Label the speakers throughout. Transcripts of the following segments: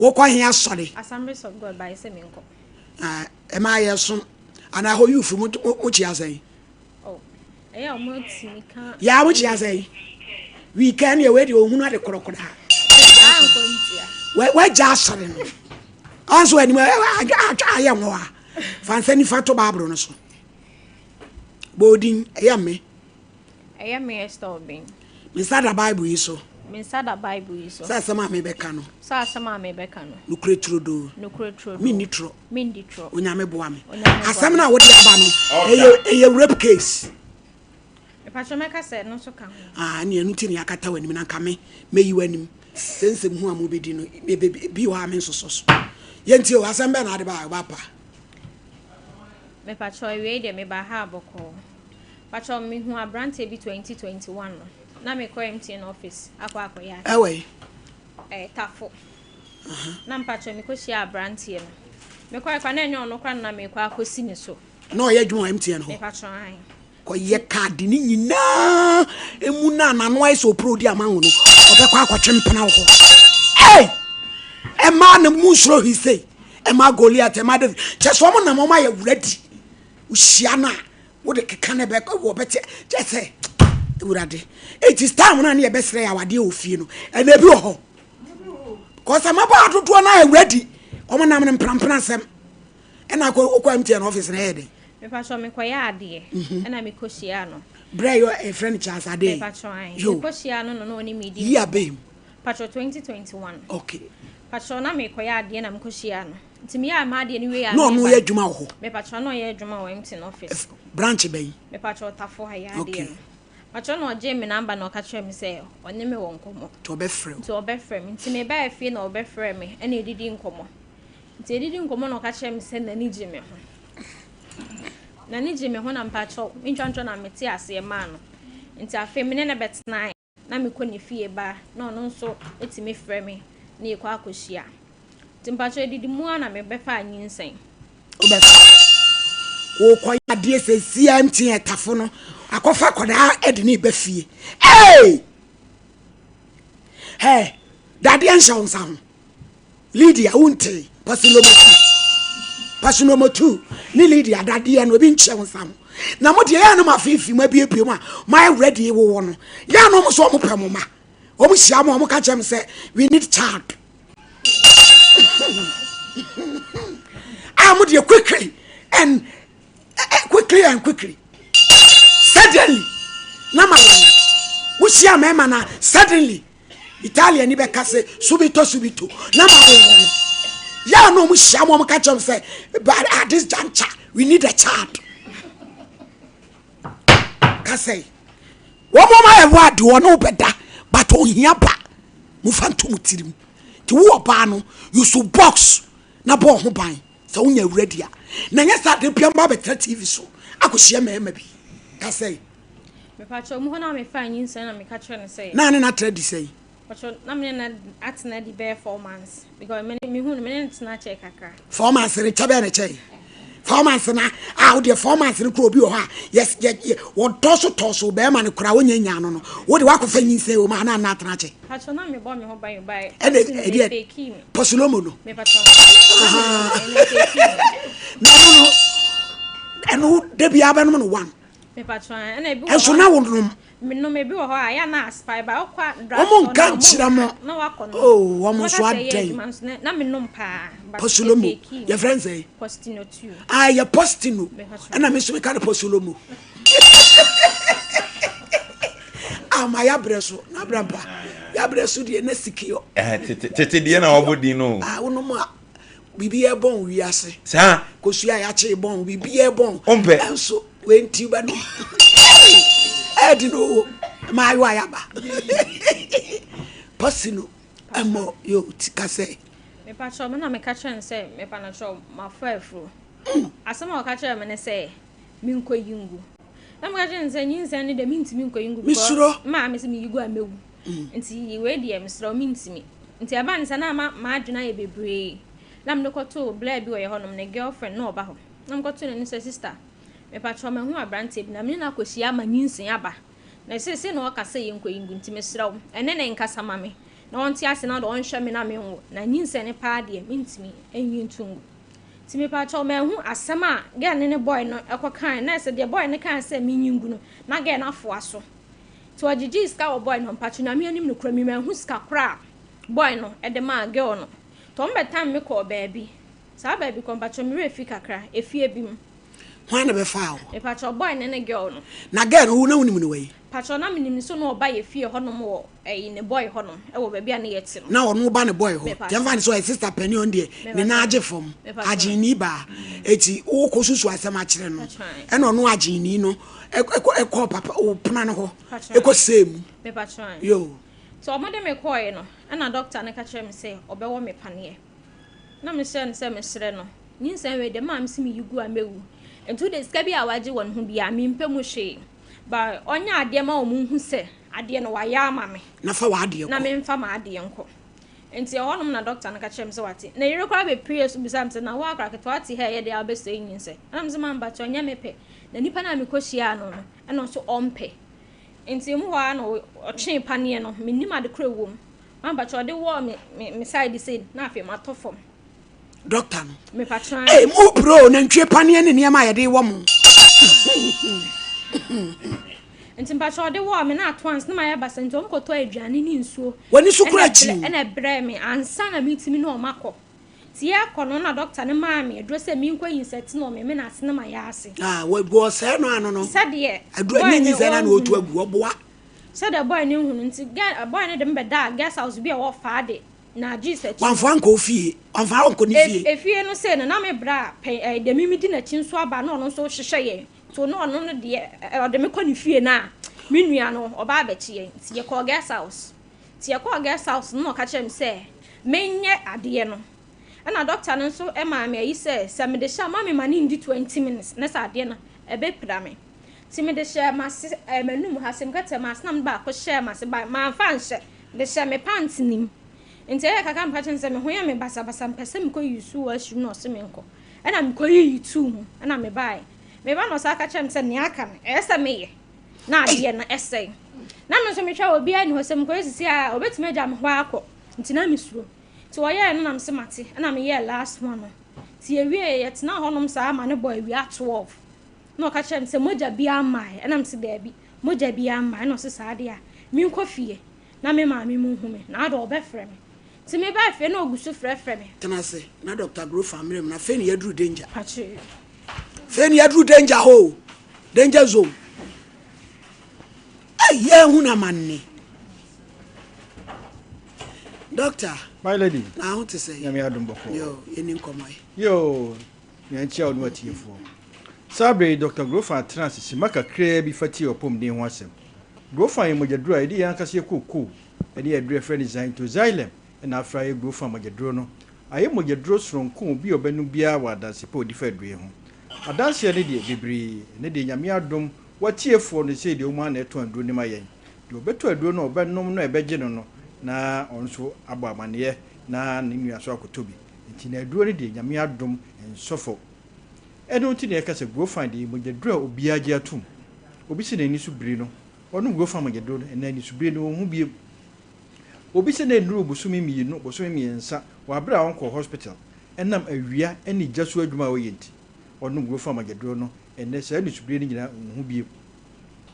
Speaker 1: Wo kwa hia sori.
Speaker 2: Assemblies of God by say me nko.
Speaker 1: Am I yeso ana ho you fu mu chi asai.
Speaker 2: Oh. Eya omo timi kan.
Speaker 1: Ya mu chi asai. We can ye we de ohunu ade krokoda. We ja sori no. Anso ani ma aye nwo a. Fansa ni fato babro no so. Bodin eya me.
Speaker 2: Eya me store bin.
Speaker 1: Me sada Bible yi so.
Speaker 2: Me sada Bible yi so.
Speaker 1: Sa sama me beka no.
Speaker 2: Sa sama me beka no.
Speaker 1: Nukure trodo.
Speaker 2: Nukure trodo.
Speaker 1: Me nitro.
Speaker 2: Me nitro.
Speaker 1: Onyame boa me. Asem na wo de aba no. Eye rape case.
Speaker 2: Pacho meka se no so ka ho.
Speaker 1: Ne anu ti ne akata wanim na nka me meyi wanim. Sensem hu amobedi no bi wa me nsoso so. Yenti o asem be na ade ba pa.
Speaker 2: Me pacho we de me ba ha boko. Pacho me hu abrante bi 2021 no. Na me ko MTN office akwa ya.
Speaker 1: Ewe.
Speaker 2: Tafo. Na mpacho me ko shia abrante no. Me ko kwa na enyo no kwa na me ko akosi ni so.
Speaker 1: No ye dwuma MTN ho.
Speaker 2: Me pacho ai.
Speaker 1: Ko ye card ni nyina emu na nano ai so pro di amanwo no. Obekwa akwatwempena wo ho. Hey! E ma na musro he say. E ma Goliath e ma David. Cheso mo na mo ma ye ready. Ushia na wo de keka na be wo bete. Jese urade. It is time na na ye besre ya wade ofie no. E na bi wo ho. Cause am ba adodo na ready. Omo na me mprampra asem. E na ko MTN office na head.
Speaker 2: Me pacho me koya ade e na me koshia no.
Speaker 1: Bra your a friend chance ade.
Speaker 2: Me pacho ai. Me koshia no no ni media.
Speaker 1: Yeah babe.
Speaker 2: Pacho 2021.
Speaker 1: Okay.
Speaker 2: Pacho na me koya ade na me koshia no. Ntimi ya ma ade ni we ya.
Speaker 1: No no ye adwuma ho.
Speaker 2: Me pacho no ye adwuma wo MTN office.
Speaker 1: Branch bay.
Speaker 2: Me pacho tafo ha ya ade.
Speaker 1: Okay.
Speaker 2: Pacho no je me number na o ka kire me say onye me won komo.
Speaker 1: To be free.
Speaker 2: To be free me. Ntimi ba afie na o be free me. E na edidi nkomo. Nti edidi nkomo na o ka kire me say na ni je me ho. Na ni je me ho na mpacho ntwantwo na mete ase ma no nti afa me ne betena na me ko ne fie ba na ono nso etime frɛ me na e kwa akohia nti mpacho edidi mu na me befa anyinsen
Speaker 1: obefa wo ko ya de se CMT etafo no akofa koda edini ba fie hey dade ansha onsa ho Lydia unte Pasino 2 ni Lydia dade no bi nche onsa ho na mo de ya no mafifi ma biepie mu a my ready wo no ya no mo so mo pɛ mo ma o mo hia mo ka chem say we need child I'm with you quickly and quickly suddenly na we share me na suddenly Italian ni be ka say subito na ma ya no mo hia mo ka chem say but at this juncture we need a child ka say wo mo ma e word wo no beda but o hia ba mu fantom tirim ti wo ba no you should box na bo ho ban so unya ready na nya sa de piamba be TV so akohia ma bi ka say
Speaker 2: me pacho mu na me fa nyinsa na me ka kire ne say
Speaker 1: na na trade say
Speaker 2: pacho na me na atena di be 4 months because me hu me na check kakra
Speaker 1: 4 months re chabe na chei 4 months na how the 4 months ni kro bi o ha yes wo toso be ma ne kura wo nya no no wo de wakofa nyinsa o ma na atena chei
Speaker 2: pacho na me bo me ho ban bai
Speaker 1: e posulomo no
Speaker 2: me pacho
Speaker 1: no eno de bia ba no no one
Speaker 2: me pacho na bi
Speaker 1: eso na wo no
Speaker 2: me no me bi wo ho aya na spy ba okwa
Speaker 1: omo nka nchira mo
Speaker 2: na wakono
Speaker 1: oh omo so adai
Speaker 2: na me no pa
Speaker 1: posulomo your friends say
Speaker 2: postino 2
Speaker 1: ya postino na me so me ka posulomo ama ya breso na bramba ya breso de na sikio
Speaker 3: tete de na obodi no
Speaker 1: wono mo bibi e bon wi ase
Speaker 3: sa
Speaker 1: kosua ya che bon bibi e bon
Speaker 3: ompe
Speaker 1: enso wenti ba no edino ma yo ayaba posino amo yo tikase
Speaker 2: me pa cho me na me ka chen say me pa na cho ma fa afro asema o ka che me ne say mi nko yingu na me ka chen say nyinsa ni de mi ntimi nko yingu
Speaker 1: misuro
Speaker 2: ma me se mi yigu amewu nti we de em sro mi ntimi nti aba nsa na ma adwena ye bebre na me ko to bla bi wo ye honom ne girlfriend na oba ho na me ko to ne sister me pa cho me hu abrante bi na me na akohia ma nyinsin aba na se no ka say yenko yingu nti me sraw ene ne nkasa ma me na onti ase na do onhwe me na me nwo na nyinse ne pa de mintimi enyi ntungu ti me pa cho me hu asem a ge ne boy no ekokan na se de boy ne kan se me nyingu no na ge na fo aso ti wagigi ska wo boy no mpacho na me anim no kura me hu ska kura boy no e de ma girl no to mbetam me ko baabi sa baabi ko mpacho me refi kakra efie bi mu
Speaker 1: hwan na be faa
Speaker 2: e pacho boy ne girl no
Speaker 1: na girl no na wuni mu we
Speaker 2: pacho na minim so no oba ye fie honom wo ne boy honom e wo baabi a ne yeti no
Speaker 1: na ono ba ne boy ho temfa ne so e sister penny on de ne na age fom agini ba eti wo ko susu asem a kire no e no no agini no e ko papa o puna no ho e ko same
Speaker 2: me pacho
Speaker 1: yo
Speaker 2: so omode me koye no na doctor ne ka kire me say obewo me panie na me share ne say me sere no nyinsan we de mam si me yugu amewu ento de ska bi awaje won ho bia me mpemu hwe ba onya ade ma o mu hu se ade no wa ya ama me
Speaker 1: na fa wa ade ko
Speaker 2: na me mfa ma ade nko enti honom na doctor na ka chem se wate na yire kwa be previous bisam se na wa akra ke twati he ye de abese yin se na mze ma mba cho nya mepe na nipa na me kohia no no e no so ompe enti mu wa no o twen pane no me nim ade kra wom ma mba cho de wo me side say na afi ma tofom
Speaker 1: doctor no
Speaker 2: me patron
Speaker 1: mu bro na ntwe pane ne niam ayede wo mu
Speaker 2: enti mpacho de wo me na at once na ma basa enti omkoto aduane ni nsuo
Speaker 1: wani sukura chi
Speaker 2: na bre me ansa na mitimi na omako ti ya kono na doctor ne ma me adro se mi nkwayin seti no me na ase na ma ya ase
Speaker 1: we go se no ano no
Speaker 2: se de
Speaker 1: adro ni nyi se na otu agu oboa
Speaker 2: se de boy ne hunu nti boy ne de mbeda guest house bi e wo fa de na Jesus
Speaker 1: wanfa nko fie wanfa nko ni fie
Speaker 2: efie no se na me bra de mimi di na chin so aba na ono so hwehwe ye to no ono no de de me kɔ ni fie na me nua no oba abechi ye ti ye kɔ guest house ti ye kɔ guest house no ka kyerem se menye ade no na doctor no so e ma me ayi se me de sha ma me mani ndi 20 minutes na sa ade na e be pira me ti me de sha ma se manum ha se mkata ma se na me ba ko share ma se ba ma fa nhye de sha me pants nim nti e kaka mpa kyerem se me ho ya me basa mpese me kɔ yusu wa hwim no se me nkɔ na me kɔ yi tu hu na me bai me ba no sa ka kyerem se ne aka no ese me ye na ade na ese na me so me twa obi ani ho se me kɔ yesi a obetime agya me ho akɔ nti na me suro ti wo ye no na me se mate na me ye last one ti ewie ye tena honom sa ma ne boy wi at 12 no ka kyerem se moja bi amai na me se da bi moja bi amai no se sa ade a mi nkɔ fie na me ma me mu hu me na ado obefre me ti me ba fe na ogusu frefre me
Speaker 1: tena se na Dr. Grow family na fe ni yadru danger
Speaker 2: pache
Speaker 1: fe ni yadru danger ho danger zone ye hu na manne doctor
Speaker 4: my lady
Speaker 1: na how to say
Speaker 4: yami adum boko
Speaker 1: yo eni nkomai
Speaker 4: yo me anchi awon watiefo sabre Dr. Grofa trans si maka kra bi fati opom den ho asem Grofa ye mogaduro edi yan kase kokko edi adure friend design to xylem na afra ye Grofa mogaduro no aye mogaduro sronko bi obanu bia wada sipo odi fa adure ho adanse ne de bibiri ne de nyame adom watiefo no se de o ma na eto aduro ni mayen de obeto aduro no obenom no ebeje no na onso abo amane na ne nua so akotobi nti na aduro ne de nyame adom ensofo eno nti ne kase Grofa de mogaduro obi age atum obi se na ni so biri no onu Grofa mogaduro na ni so biri no hu bie obi se na nuru bosumi mienu bosumi miensa wa bra onko hospital enam awia eni jaso adwuma wo yenti onu Grofa mogaduro no enne se ni so biri ni nyina hu bie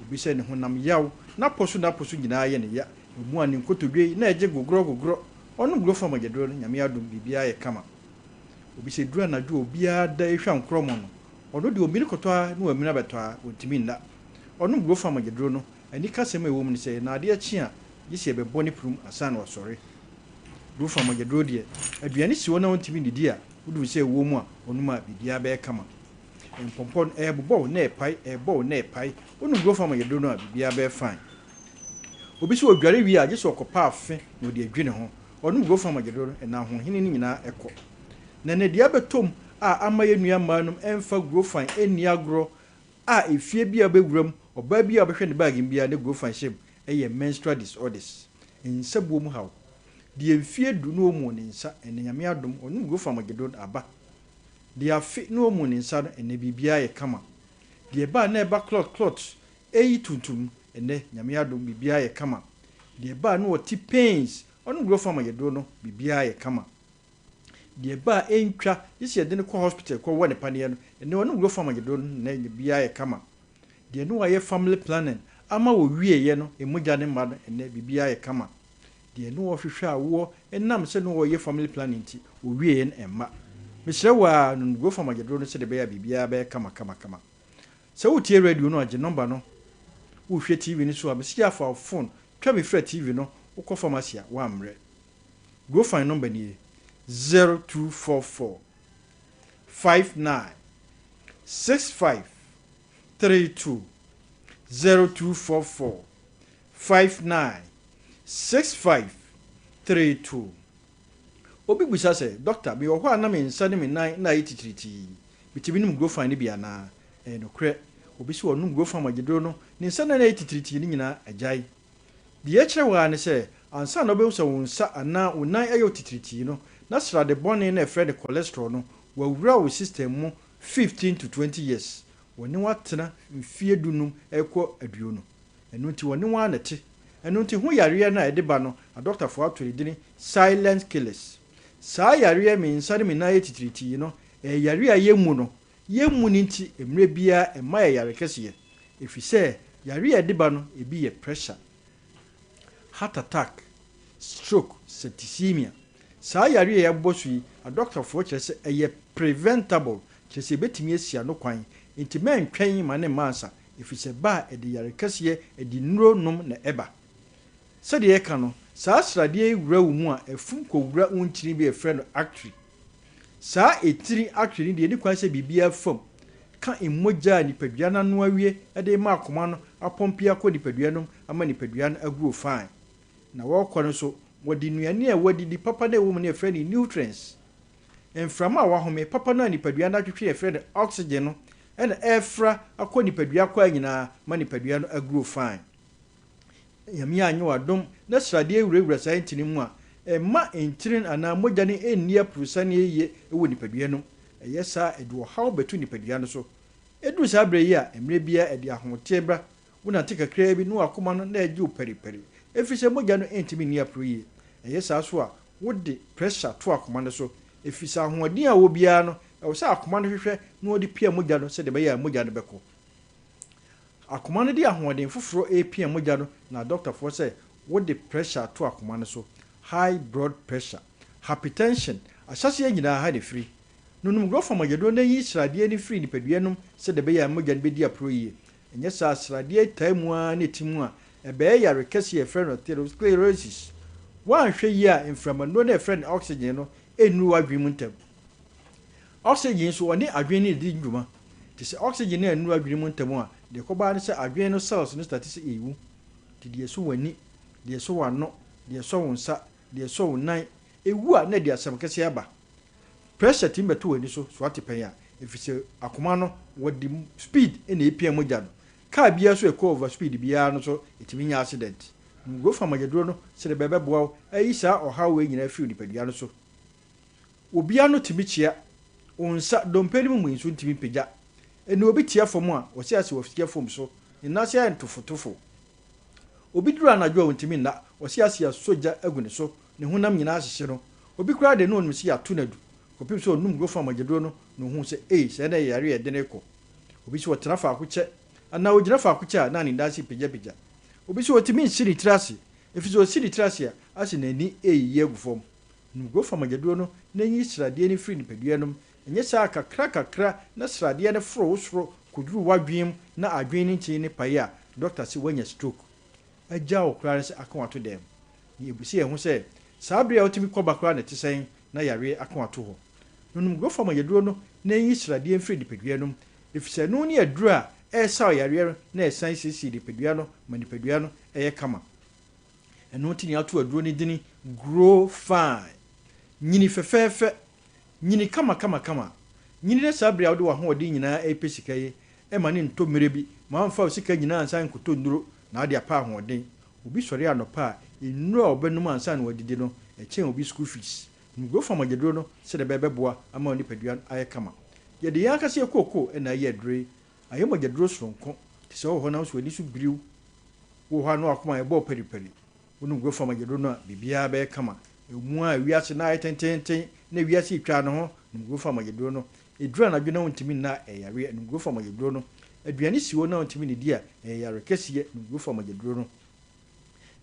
Speaker 4: obi se ne honam yaw na poso nyina ye ne ya mu ani nkotodwe na eje gogro onu Grofa mogaduro no nyame adom bibia ye kama obi se dura na dwo bia da ehwa nkromo no onu de obi kotoa na wamina betoa ontimi nda onu Grofa mogaduro no ani kasem ewo mu ne se na ade achi a yisi ebe boni prum asana wasore Grofa mogaduro de aduane si wona ontimi didi a wudu se ewo mu a onu ma bibia be kama empompon ebobo na epai onu Grofa mogaduro no a bibia be fine obi se odware wi a yisi okopa afe na odi adwene ho onu Grofa mogaduro na ho hene ni nyina ekọ na ne dia betom a amaye nua manum emfa Grofa eni agro a efie bia bewuram oba bia obehwe ne bag bia ne Grofa ship eye menstrual disorders nsabo mu haw de efie du no mu ne nsa ene nyame adom onu Grofa mogaduro aba de afi no mu ne nsa no ene bibia ye kama de ba na eba clot eyi tuntum ene nyame adom bibia ye kama de ba no oti pains ɔno growth farm yɛduro no bibia yɛ kama de ba entwa yesi yɛde ne kɔ hospital kɔ wɔ ne paneɛ no ɛne ɔno growth farm yɛduro no na bibia yɛ kama de no ayɛ family planning ama wo wie yɛ no emogya ne ma no ɛne bibia yɛ kama de no ɔhwehwɛ awo ɛnam sɛ no wɔyɛ family planning ti wo wie yɛ no ɛma mesrɛ wa no growth farm yɛduro no sɛ de bɛyɛ bibia bɛyɛ kama sɛ wo tie radio no agye number no wo hwɛ TV ni so a bɛsi afa phone twa me frɛ TV no wo kɔ pharmacy a wa amrɛ growth farm number ni 0244 59 65 32 0244 59 65 32 obi busa sɛ doctor bi wɔ hɔ a na me nsa ne me nan na ayititiriti bitimi nim growth farm ni bi ana no kre obi si wonum growth farm agedro no ne nsa na ayititiriti ni nyina agyae de yɛkyerɛ wa ne sɛ ansa na obehu sɛ wo nsa ana wo nan ayo titiriti no na sra de bone na efre de cholesterol no wawura wo system mu 15 to 20 years woni watena mfie dunum ekɔ aduo no enu nti woni wa na te enu nti hu yare na ede ba no a doctor for atori dini silent killers saa yare me nsare me na yetitiriti no yare a yemu no yemu ni nti emre bia ema yare kese efise yare ede ba no ebi ye pressure heart attack stroke septicemia saa yare ya bosu yi a doctor for kyerɛ sɛ ɛyɛ preventable kyerɛ sɛ betimi asia no kwan nti men twɛn ma ne mansa efisɛ ba ɛde yare kɛseɛ ɛde nuro nom na ɛba sɛ de yɛka no saa sradeɛ wura wo mu a efum ko wura untiri bi efrɛ no artery saa etiri artery de ni kwan sɛ bibia fam ka emogya nipadua na no awie ɛde ma akoma no apompia kɔ nipadua no ama nipadua no agro fine na wɔkɔ no so wodi nuane a wodi papa na wo ne efrɛ ni nutrients enframa a wahome papa na nipadua na twetwe efrɛ de oxygen no ɛna ɛfra akɔ nipadua kɔ anyina ma nipadua no agro fine yami anyo wadom na srade ewurawura saa ntini mu a ɛma ntirin ana mogya ne enni aprusa ne eye ɛwɔ nipadua no ɛyɛ saa ɛde haw betu nipadua no so edu saa bre yi a emre bia ɛde ahote bra wona te kakra bi no akoma no na ɛgye operiperi efisɛ mogya no entimi ni apro yi ɛyɛ saa so a wode pressure to akoma no so efisɛ ahoɔden a wo bia no ɛwɔ sɛ akoma no hwehwɛ na wode pia mogya no sɛ de bɛyɛ mogya no bɛkɔ akoma no de ahoɔden foforo epia mogya no na doctor for sɛ wode pressure to akoma no so high blood pressure hypertension ahyɛseɛ nyinaa ha de firi nonum growth farm agyedo na yi sradeɛ ne firi nipadua nom sɛ de bɛyɛ mogya no bɛdi apro yi ɛnyɛ saa sradeɛ taimu a ne timu a ɛbɛyɛ yare kɛseɛ efrɛ no atherosclerosis wanhwɛ yi a inflammation na efrɛ no oxygen no enu adwen mu ntam oxygen so ɔne adwen ne di dwuma te sɛ oxygen na enu adwen mu ntam a de kɔba ne sɛ adwen no cells no start sɛ ewu te de so wani de so wano de so wonsa de so wonan ewu a na de asɛm kɛseɛ aba pressure tim beto wani so ate pɛn a efisɛ akoma no wɔde speed na epia mogya no car bia so ekɔ over speed bia no so etimi nya accident ngo fa magedro no sɛ de bɛbɛboa ayi saa ɔha we nyina fi nipadua no so obia no timi kyia onsa dompeli mu nsu timi pagya ene obi tia fom a wɔse ase wɔfia fom so ina se ya ntofotofo obi duru anadwo a wontimi na wɔse ase ya soja agu ne so ne honam nyina ahyehye no obi kura de no onum se ya to nadu kopim so onum go fa magedro no no hu se sɛ na yare yɛ de ne kɔ obi so wɔtena fa akokyɛ ana ogyina fa akokyɛ na ne ndase pagya obi so wɔtimi nsiri trase efiso siri trase a ase nani eyiye gu fom num go fa magedro no na nyi srade ne firi nipadua no enye saa kakra na srade ne foro wosoro koduru wadwem na adwen ne nkyene ne paye a doctor se wanya stroke agya okra se akonwato dem ni ebusi ehun se saa bria otimi kɔba kra na tesɛn na yare akonwato ho num go fa magedro no na nyi srade mfiri nipadua no efisɛ no ne aduru a ɛsa yare na ɛsan sisi nipadua no ma nipadua no ɛyɛ kama ɛno tini ato aduro ne dini grow fine nyini fɛfɛɛfɛ nyini kama nyini ne sabria wode wa ho odi nyinaa epesika yi ema ne ntomere bi ma amfa sika nyinaa ansan koto nduro na ade apa ho den obi sɔre anopa a ennuro a obenum ansan na wadidi no ɛkyɛn obi school fees ngo fa magedro no sɛ de bɛbɛboa ama oni padua ayɛ kama ye de yan kase ekoko na ye adure ayɛ magedro soronko te sɛ wo ho na so ani so biriw wo ho no akoma ye bɔ periperi wonu go fama jedro no bibia be kama emu a wiase na ayetententen na wiase twa no ho go fama jedro no edura na dwena wontimi na eyare go fama jedro no aduane siwo na wontimi ne dia eyare kesiye go fama jedro no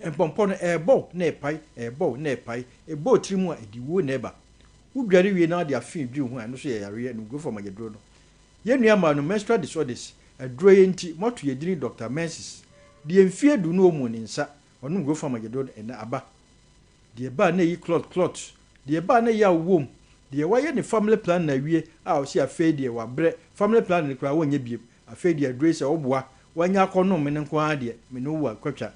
Speaker 4: empompo no ebo na epai ebo trimu a ediwo na eba udware wie na de afin dwi ho ano so eyare go fama jedro no yenua ma no menstrual disorders aduro yenti moto yedini Dr. Mensis de emfie du no mu ne nsa onu go fama jedro na aba de ba na yi clot de ba na ya wom de waye ne family plan na wie a o si afa de wa bre family plan ne kra wonye biem afa de adresse oboa wanya akono me nko ade me no wa kwatwa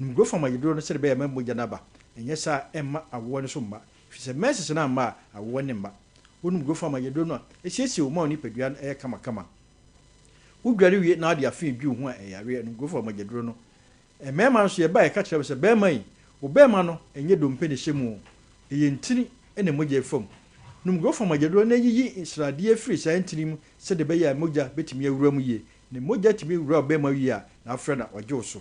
Speaker 4: go fama jedro no sere be ma mogya na ba enye sa emma awo ne so mba fi se Mensis na ma awo ne mba onu go fama jedro no esiesi o ma oni padua e kama udware wie na ade afin dwi ho a eyare no go fama jedro no mema so ye ba e ka kire se be man obema no enye dompe ne hyemu eye ntini ene mogya fam num go fama jedro na yiyi israde afiri sa ntini mu se de be ya mogya betimi awura mu ye ne mogya timi wura obema wi a na afra na ogye so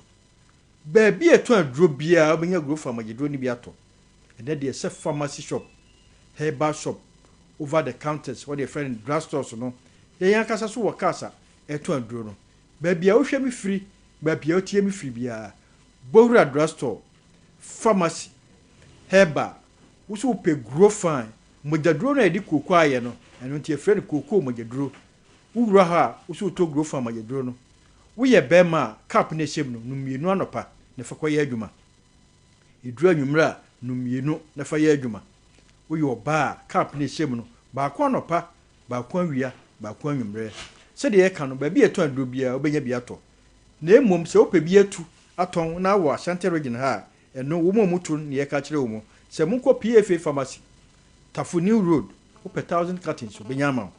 Speaker 4: ba bi eto adro bia obenya go fama jedro ni bi ato ene de se pharmacy shop herbal shop over the counters what your friend drugstores no ye yan kasa so wakasa eto adro no ba bia wo hwe mi firi ba bia wo tie mi firi bia bowura drugstore pharmacy herbal wusu pe grow fine mojadro na edi koko aye no eno tie friend koko mojadro wura ha wusu to grow fine mojadro no wo ye bema cap na hyem no numienu anopa ne fa koye adwuma idru anwumra numienu ne fa ye adwuma wo ye oba cap na hyem no ba ko anopa ba ko awia ba ko anwumre se de ye ka no ba bi eto adro bia obenya bi ato na emom se ope bi atu aton na wo Ashanti region ha eno wo momutu ne ye ka kire wo mo se munko PFA pharmacy Tafu New Road ope 1000 cartons obenya ma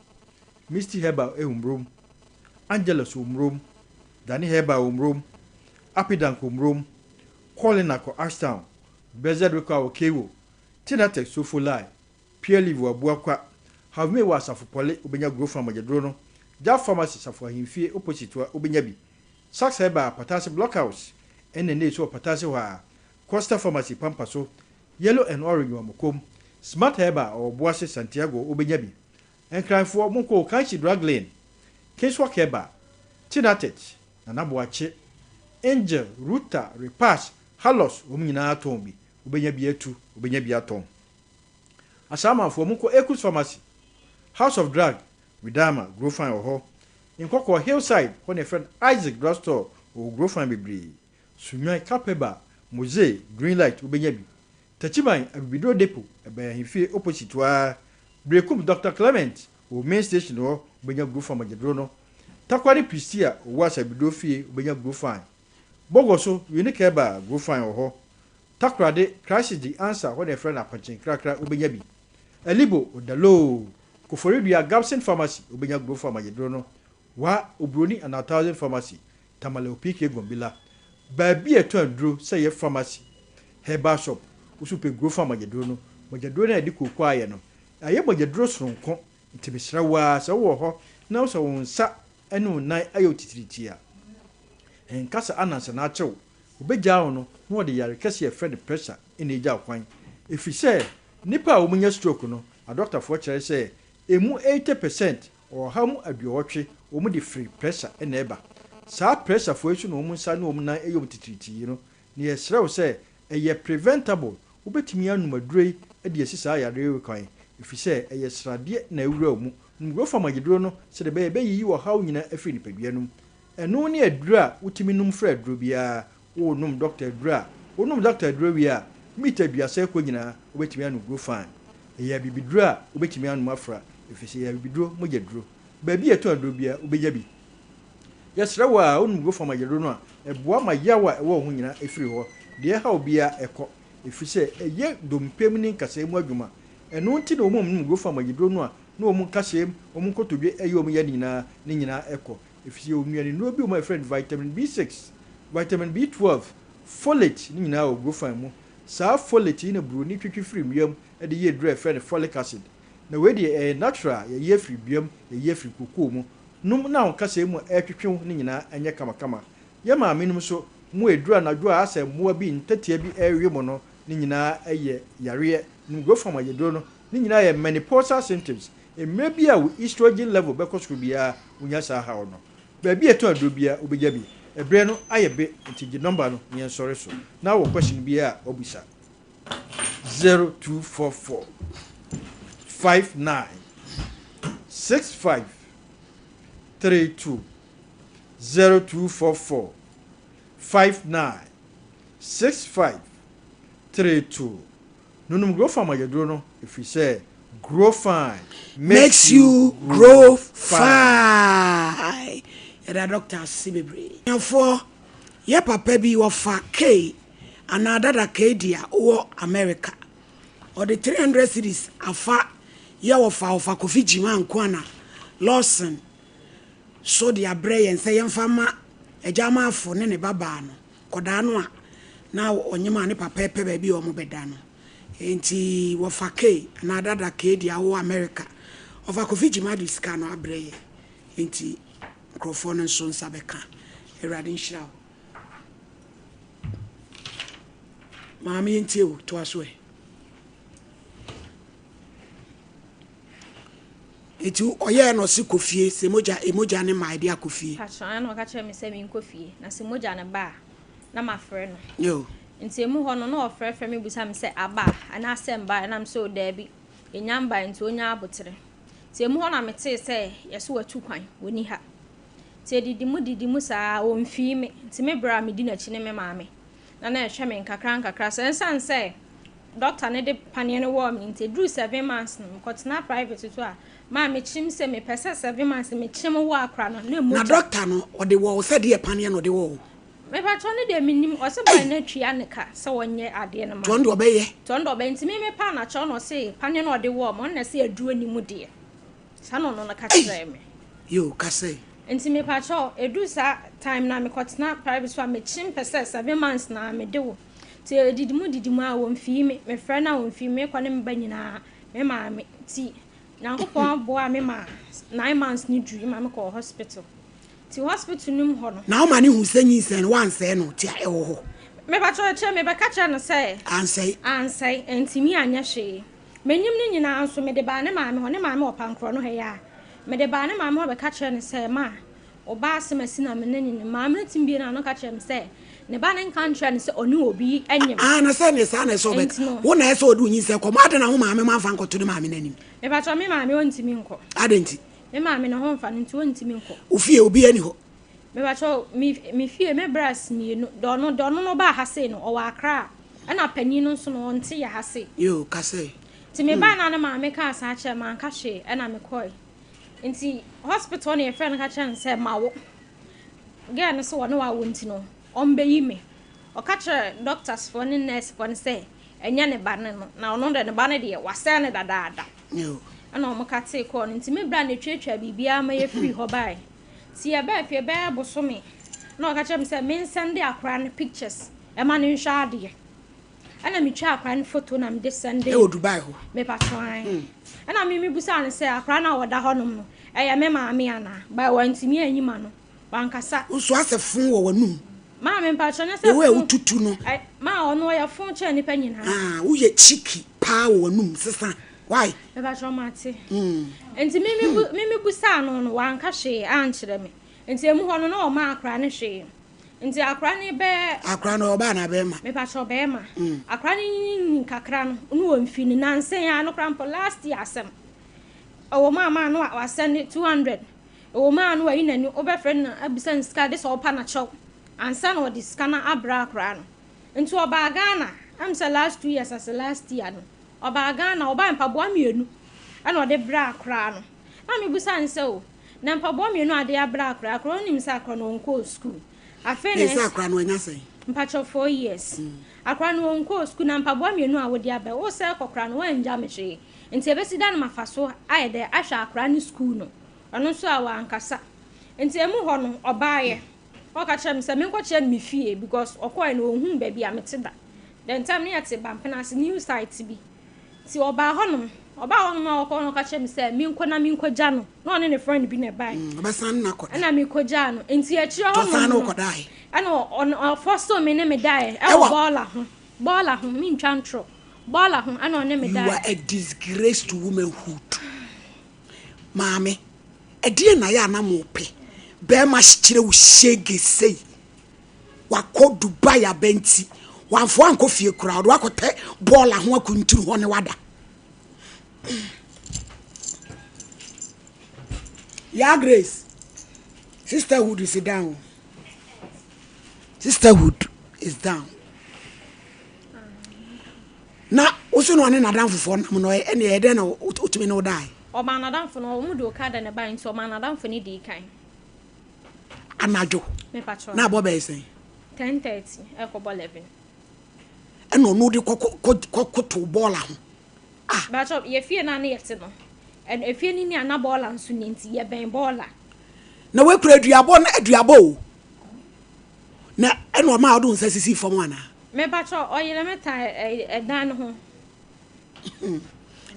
Speaker 4: Misty Herbal ehumrom Angelus umrom Dani Herbal umrom Apidank umrom Colinako Ashtown Bezedweko Okewo Tinatex Sofolai Pure Live Abuakwa have me was afopole obenya grow from Majadro no Ja pharmacy safo ahimfie opposite wa obenya bi Sax Herbal Patasi Blockhouse ene so Patasi wa Costa Pharmacy Pampaso Yellow and Orange wa Mokom Smart Herbal or Boase Santiago obenya bi enkranfo monko Kanchi Drug Lane Kingswalk Herbal Tinatex Nanaboache Angel Ruta Repass Halos omnyina aton bi obenya bi atu obenya bi aton asama fo monko Ekus Pharmacy House of Drug Widama Grofine oho Nkoko Hillside when a friend Isaac Drugstore o Grofine bebre Sunwai Capeba Mose Greenlight obenya bi Tachiban Abibidro Depot ebe hifie opposite wa Brekum Dr. Clement o main station ho obenya Grofine Majadro no Takwari Pristia o wasa Abibidro fie obenya Grofine Bogoso Unique Eba Grofine oho Takrade Crisis the answer when a friend Apachen Krakra obenya bi Elibo Odalo Koforidua Gabson Pharmacy obenya Grofine Majadro no wa Obroni and 1000 Pharmacy Tamale Opike Gombila Baby eto andro say ye pharmacy herbal shop usupe Grofine Majadro no Majadro na edi koko aye no aye Majadro sonko ntibisra wa se wo ho na so wonsa ene onan ayo titiriti a enkasa ananse na achew obegya ho no no de yare kase ye friend pressure ene egya kwan efise nipa a omunya stroke no a doctor for kire say emu 80% or hamu aduotwe omu de free pressure ene eba sa pressure for esu no omu nsa na omu nan ayo titiriti no ne ye srew say eye preventable obetimi anu madurei de asisa yare we kwan efise eye srade na ewura omu Grofine Majadro no se de be yi wo haw nyina afiri ni paduanum eno ne adura utimi num fra aduro bia wo num doctor adura wo num doctor aduro bia mita bia se ko nyina obetimi anu Grofine eye bibidura obetimi anu afra efise eye bibiduro Majadro ba bi eto aduro bia obeja bi yesra wa onum Grofine Majadro no a eboa ma yawa ewo ho nyina efiri ho de haw bia eko efise eye dompem ni nkasa mu adwuma eno nti na omum Grofine Majadro no a no omu kasem omu kotodwe eyom ya nina ni nyina eko efisi onuani no bi o my friend vitamin B6 vitamin B12 folate ni nyina o Grofine mu sa folate ni buru ni twitwi free miam e de ye dry friend folic acid na we de natural ye free biam ye free koko mu num na o kasem mu e twitwi ni nyina enye kama kama ye ma menum so mu edura na dua asa mu bi ntetia bi ewe mo no ni nyina eye yare ni growth hormone yeduro no ni nyina ye menopausal symptoms emme bi a estrogen level be ko so bia unya sa ha no ba bi eto aduro bia obegya bi ebre no ayebe ntigi number no yen sore so na wo question bia obusa 0244 59 65 32 0244 59 65 32 nunum grow farm ayedro no if you say grow fine
Speaker 1: makes you grow fine. Era doctor Sibebre. For ye papa bi wo fa K another K dia o America. Or the 300 cities afa ye wo fa Kofi Jima Nkwana Lawson. So the abre and say yemfama ejama afo ne baba no koda no a na onyema ne papa pe ba bi o mo beda no enti wo fa K na dada K dia wo America of Kofi Jima diska no abre enti microphone so nsabeka erade nhira maami enti o to aso e etu oye no si kofie se emoja ne ma ide akofie
Speaker 2: patron na ka me se me nkofie na se moja ne ba na ma frɛ no
Speaker 1: yo
Speaker 2: nti emu ho no na ofrɛ me busa me se aba ana asem ba na me se o da bi enyamba nti onya abotere nti emu ho na me te se yeso watu kwan woni ha nti didimu saa o mfi me nti me bra me di na chi ne me maame na ehwe me nkakra so ensan se doctor ne de panie no wo me nti dru 7 months no kotena private to a ma me chim se me pesa 7 months me chim wo akra no na mu
Speaker 1: na doctor no o de wo said ye panie no de wo
Speaker 2: me patron ne de minim o se boy na twia ne ka se wonye ade no ma
Speaker 1: tondo obeye
Speaker 2: nti me pa na cho no se panie no de wo mo na se aduru animu de sa no na ka kire me
Speaker 1: yo ka say
Speaker 2: nti me patron edu sa time na me kotena private so me chim pesa 7 months na me de wo ti didimu a wo mfi me frɛ na wo mfi me kwa ne mba nyina me ma me ti Nankopon boa me ma 9 months ni dru ma me ko hospital. Ti hospital nim ho no.
Speaker 1: Na o ma ne hu sanyi sen wan se no ti e wo ho.
Speaker 2: Me ba cho me ba ka cha no say. Ansai enti mi anya hwe. Menyim ni nyina anso me de ba ne ma me ho ne ma me opankro no he ya. Me de ba ne ma me ho be ka cha no say ma. Oba asemasi na me ne ni ma me timbi na no ka cha me say. Ne ba ne country ne se onu obi anyem
Speaker 1: na se ne sa na so be wo na se odu nyi se ko ma de na ho ma me ma fa nkoto ne ma me nanim
Speaker 2: me ba cho me ma me ontimi nko
Speaker 1: adenti
Speaker 2: me ma me na ho mfa nti ontimi nko
Speaker 1: ofie obi ani ho
Speaker 2: me ba cho mi fie me bras ni no do no ba ha se no o wa akra na pani no so no nte ya ha se
Speaker 1: yo ka se
Speaker 2: ti me ba na na ma me ka sa che ma nka hwe na me koi nti hospital ne friend ka chen se ma wo ge na so no wa wo nti no ombe yime o kache doctors for ne nurse for say enya ne ba ne no na ono de ne ba ne de wase ne dadaada
Speaker 1: yo
Speaker 2: ana o makate ko no nti me bra ne twetwa bibia ma ye free ho bai ti ya ba fie ba bosome na o kache me say me send akra ne pictures e ma ne nhwa ade ana me twa akra ne photo na me de send
Speaker 1: e o Dubai ho
Speaker 2: me patron ana me busa ne say akra na woda honom no e ya me ma me ana ba wantimi anyima no bankasa
Speaker 1: so asefun wo wanum
Speaker 2: ma me mpacho na se
Speaker 1: we ututu no
Speaker 2: ma ono ya fon che ni panyina
Speaker 1: wo ye chiki pa wanum sesa why
Speaker 2: me mpacho mate enti mimi busa no wanka hwe ankere me enti emu ho no na o ma akra ne hwe enti akra ne be
Speaker 1: akra no oba na be ma
Speaker 2: me mpacho be ma akra ne kakra no no mfi ni nansen ya no krampo last year asem o ma no wa send 200 o ma no wa yinani obefriend na abisa ska de so pa na chew ansa no the scanner abra akra no nti oba Ghana am say last 2 years as last year no oba Ghana oba mpaboa mienu ana ode bra akra no na me busa nse o na mpaboa mienu ade abra akra onim sa akra no nko school afa ne
Speaker 1: sa akra no anya sei
Speaker 2: mpacho 4 years akra no nko school na mpaboa mienu a wodi aba o se kokra no wanja mehwe nti ebesida no mafaso ayede ahwa akra no school no ono so awa ankasa nti emu ho no obaaye oka chem se me nko chem me fie because okoi no ohun ba bia meteda then time ne yate bampena se new site bi ti oba honom oba on ma okọ no ka chem say mi nkọ na mi nkọ gya no na one ne friend bi na bai
Speaker 1: obesan na koda
Speaker 2: na mi kọ gya no enti e kire
Speaker 1: to
Speaker 2: ho
Speaker 1: san no kodai
Speaker 2: ana on first me ne me dai e baller ho mi ntwa ntro baller ho ana on ne me dai
Speaker 1: you are a disgrace to womanhood mame edie na ya na mo pe be ma kire wo shege sei wakọ Dubai abenti wanfo anko fie crowd wakote baller ho akunturu ho ne wada ya Grace sisterhood is down. Sisterhood is down. Na oso no ane nadam fofo nam no ene e de na otumi no dai.
Speaker 2: O ma nadam fo no mu do ka da ne ban so ma nadam fo ni di kan.
Speaker 1: Anajo.
Speaker 2: Me patro.
Speaker 1: Na bo be sen.
Speaker 2: 10:30 e ko 11.
Speaker 1: Eno no di kokoto ball ho. Ah.
Speaker 2: Patro ye fie na na yete no. En e fie ni ni ana ball nso ni nti ye ben ball.
Speaker 1: Na we kura aduabo na aduabo. Na eno ma odo nsa sisi fom ana.
Speaker 2: Me patro oyele meta e dan ho.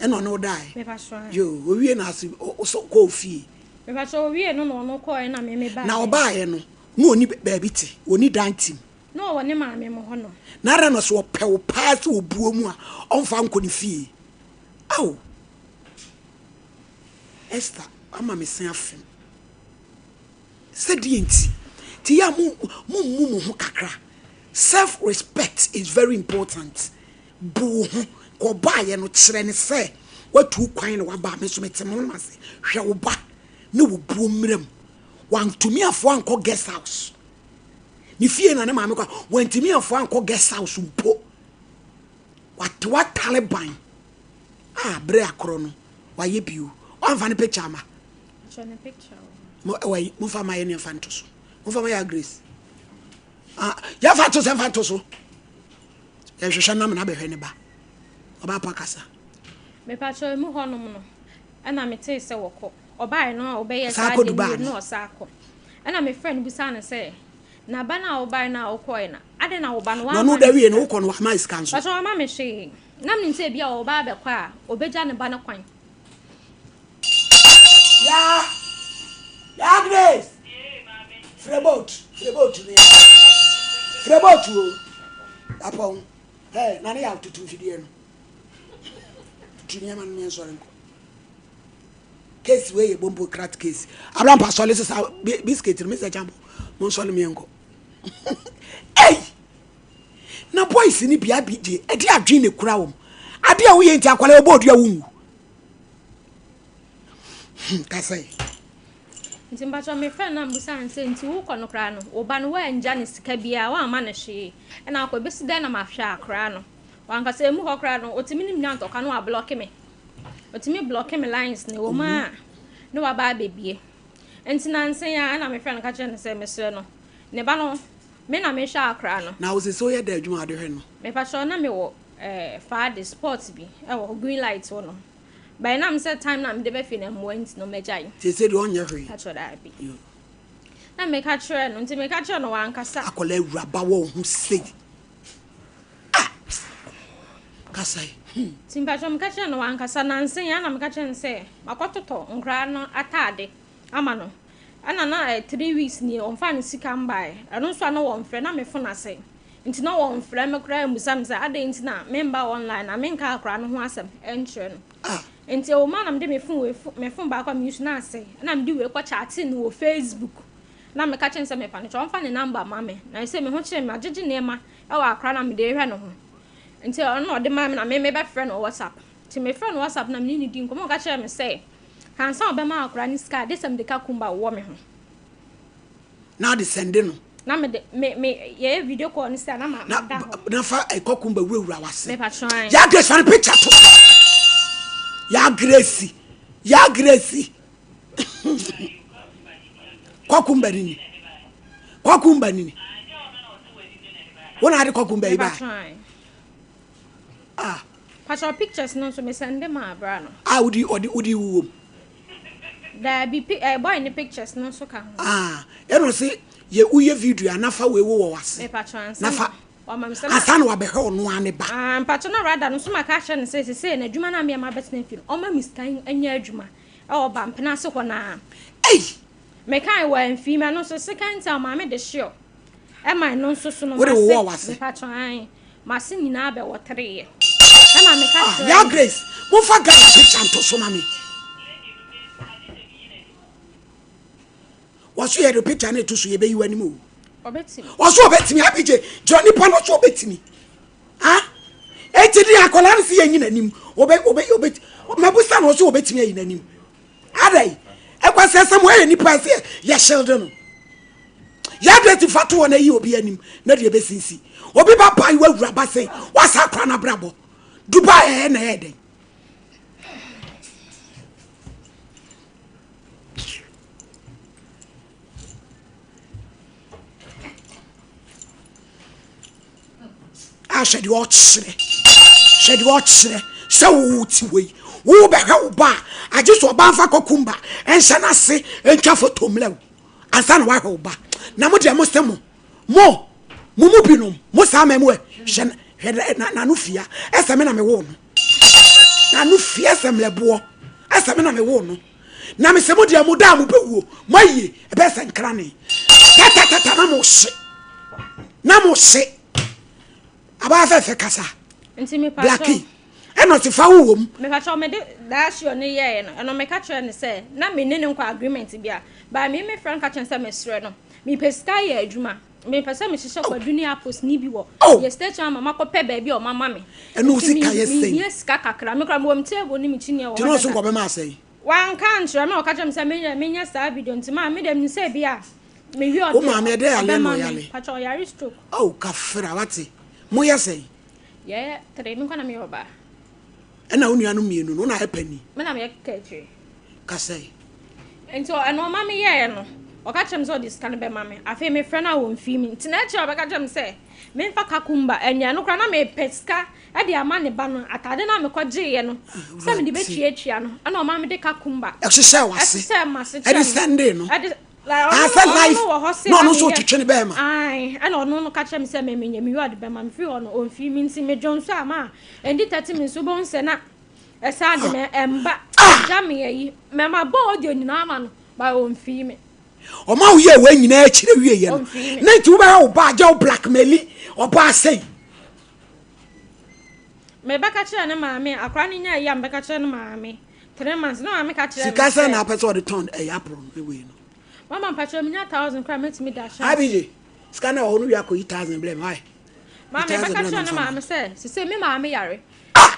Speaker 1: Eno no dai.
Speaker 2: Me patro.
Speaker 1: Yo, owie na asi so ko fie.
Speaker 2: Me patro owie no ko e na me ba.
Speaker 1: Na obaaye no, no oni baabi ti, oni dantim.
Speaker 2: No woni ma me mo ho no.
Speaker 1: Na ra no so pew pass obuo mu a, onfa nko ni fie. Aw. Esther, ama me sen afem. Said ti ya mu ho kakra. Self respect is very important. Bu ho ko ba ye no kire ne se watu kwan ne waba me so metem no mase hwe wo ba ne wo buo mrem wantumi afo anko guest house ni fie na ne maame kwa wantumi afo anko guest house mpo watwa Taliban bre akro no waye biu wanfa ne picture ma
Speaker 2: show ne picture
Speaker 1: mo fa ma ye ne fa ntoso mo fa ma ya Grace ya fa to se fa to so ya hwehwe na me na be hwe ne ba oba pa kasa
Speaker 2: me patro mu honom no ana me te se woko oba no obeye
Speaker 1: sa
Speaker 2: sa
Speaker 1: de
Speaker 2: no osako ana me friend bi sa na se na ba na oba na okoi na ade na oba no wa
Speaker 1: no da wie no ukọ no ma iskan so
Speaker 2: patro ma me hwe na me nte bia oba be kwa obeja ne ba na kwan
Speaker 1: ya Grace Frebot ni Frebot o apon na ne ya tutu fidie no tunya man me so nko case we bombo crat case abram pasole so biscuit me se jambo mo so le me nko hey na boys ni bia bije e di adwe ne kura wo ade a wo ye nti akwala obodu a wo kasai
Speaker 2: nti mbacho me friend na mbusa nse nti wo kọ no kra no oba no wa anja ne sika bia wa ama ne hwe na akọ besi dan na ma hwe akra no wanka se mu hokra no otimi nim nyanto ka no wa block me otimi block me lines ne wo ma no wa ba bebie nti na nse ya na me friend ka che ne se mesre no ne ba no me na me hwe akra no
Speaker 1: na wo se so ye da adwuma ade hwe no
Speaker 2: me pacho na me wo fad sports bi e wo green light wo no by now say time na me de be fi na mwent no mejai
Speaker 1: se se de onye hwe
Speaker 2: pacho da bi na me ka chere no nti me ka chere no wankasa
Speaker 1: akola awuraba wo hu sei kasai
Speaker 2: Timpacho mkache no wankasa na nsen ya na mkache nse makototo nkra no atade ama no ana na 3 weeks ni onfa ne sika mbae eno so na wonfre na mefo na se nti na wonfre me kra musam se ade nti na member online na menka akra no ho asem enchre no nti o ma na mde mefo ba kwa use na se na mde we kwa chat no Facebook na mekache nse mepa ne onfa ne number mame na se me ho kire me agege ne ma e wa akra na mde hwe no ho nti ono de ma na me be friend on WhatsApp ti me friend WhatsApp na me ni di nkomo ka kire me say kansa obe ma akura ni ska de sem de ka kumba wo me ho
Speaker 1: na de sende no
Speaker 2: na me ye video call ni sa na ma
Speaker 1: na fa ekokumba wurawura wase
Speaker 2: me patron
Speaker 1: ya Grace fan picture to ya Grace kokumba nini wona ade kokumba iba
Speaker 2: patron pictures no so me send them abra no
Speaker 1: odi wo
Speaker 2: da bi boy ni pictures no so ka ho
Speaker 1: eno se ye uye video anafa we wo wase
Speaker 2: me patron
Speaker 1: nafa
Speaker 2: o ma me se
Speaker 1: asana wa be he ono ane ba
Speaker 2: mpacho na rada no so maka hye ne se na adwuma na me ma betena fi o ma me skan anya adwuma e o ba mpena se ho na me kai wa mfi ma no so se kan ta ma me de hye e ma no so no ma se mpacho an ma se nyina be wo 3 ye e ma me ka
Speaker 1: ya Grace mo fa ga picture to so ma me waso ye repeat na to so ye be yi wani mu
Speaker 2: obetimi
Speaker 1: waso obetimi abije Johnny pa no so obetimi ha etidi akola nsi ye nyina nim obet mabusa no so obetimi ye nyina nim adai ekwase sam we ni pa se ya shield no ya deti fatu na yi obi anim na de besinsi obi ba pa iwa wura ba se wasa kra na brabo Dubai na eden Shedi ochre so wuti we wo be ha uba aje so ba mfa kokumba enhya na se entwa foto mlew ansa na wa ha uba na mo de mo se mo binom mo sa memu na no fia ese me na me wo no na no fia ese mlebo ese me na me wo no na me se mo de mo da mo bewuo maye e be se nkra ne tata na mo se aba fe kasa
Speaker 2: nti me pa
Speaker 1: Blackie eno ti fa wo me
Speaker 2: pa me de dash yo ne ye no eno me ka kire ne se na me ne nkwa agreement bia ba me frank ka kire se me sre no me pesika ye adwuma me pese me hihye kwa dunia post ni bi wo ye station mama ko pe ba bi o mama me
Speaker 1: eno sika ye sei
Speaker 2: me sika kakra me kra mo mtebo ni me chini wo
Speaker 1: ti no so ko be ma sei
Speaker 2: wan kan kire me o ka kire me se me nya sa video nti ma me dem ni se bia me wi o
Speaker 1: o ma me de ale no yale
Speaker 2: pa cho yari stroke
Speaker 1: kafra wati mo ye sei
Speaker 2: ye 3 me kwana me oba
Speaker 1: ena onua no mienu no na epani
Speaker 2: me na me ketwe
Speaker 1: ka sei
Speaker 2: ento eno ma me ye no o ka chem so dis kan be ma me afi me frɛ na wo mfi mi nti na eche o ka chem se me mfa kakumba enya no kra na me peska e de ama ne ba no atade na me kɔgye ye no se me de betwia no ana o ma me de kakumba
Speaker 1: exercise wase
Speaker 2: se ma se
Speaker 1: e de Sunday no
Speaker 2: asa
Speaker 1: life no so twetwe ne be ma
Speaker 2: ai ana ono no ka chem se me nya me yod be ma me fi ono o mfi mi nti me jonso ama endi 30 min so bon se na esa de me emba jam ye me ma bo audio nyina ama no ba o mfi mi
Speaker 1: o ma wo ye we nyina akire wie ye no na nti wo ba wo ba ja blackmail o ba sei
Speaker 2: me ba ka kire ne ma me akra ne nya ya me ka kire ne ma me 3 months no ma me ka kire
Speaker 1: sikasa na person de ton e apron e we no
Speaker 2: mama patro me nya 1000 kra met me dash
Speaker 1: abije scanner o no ya ko 1000 blame why
Speaker 2: mama me ba ka kire ne ma me se me ma me yare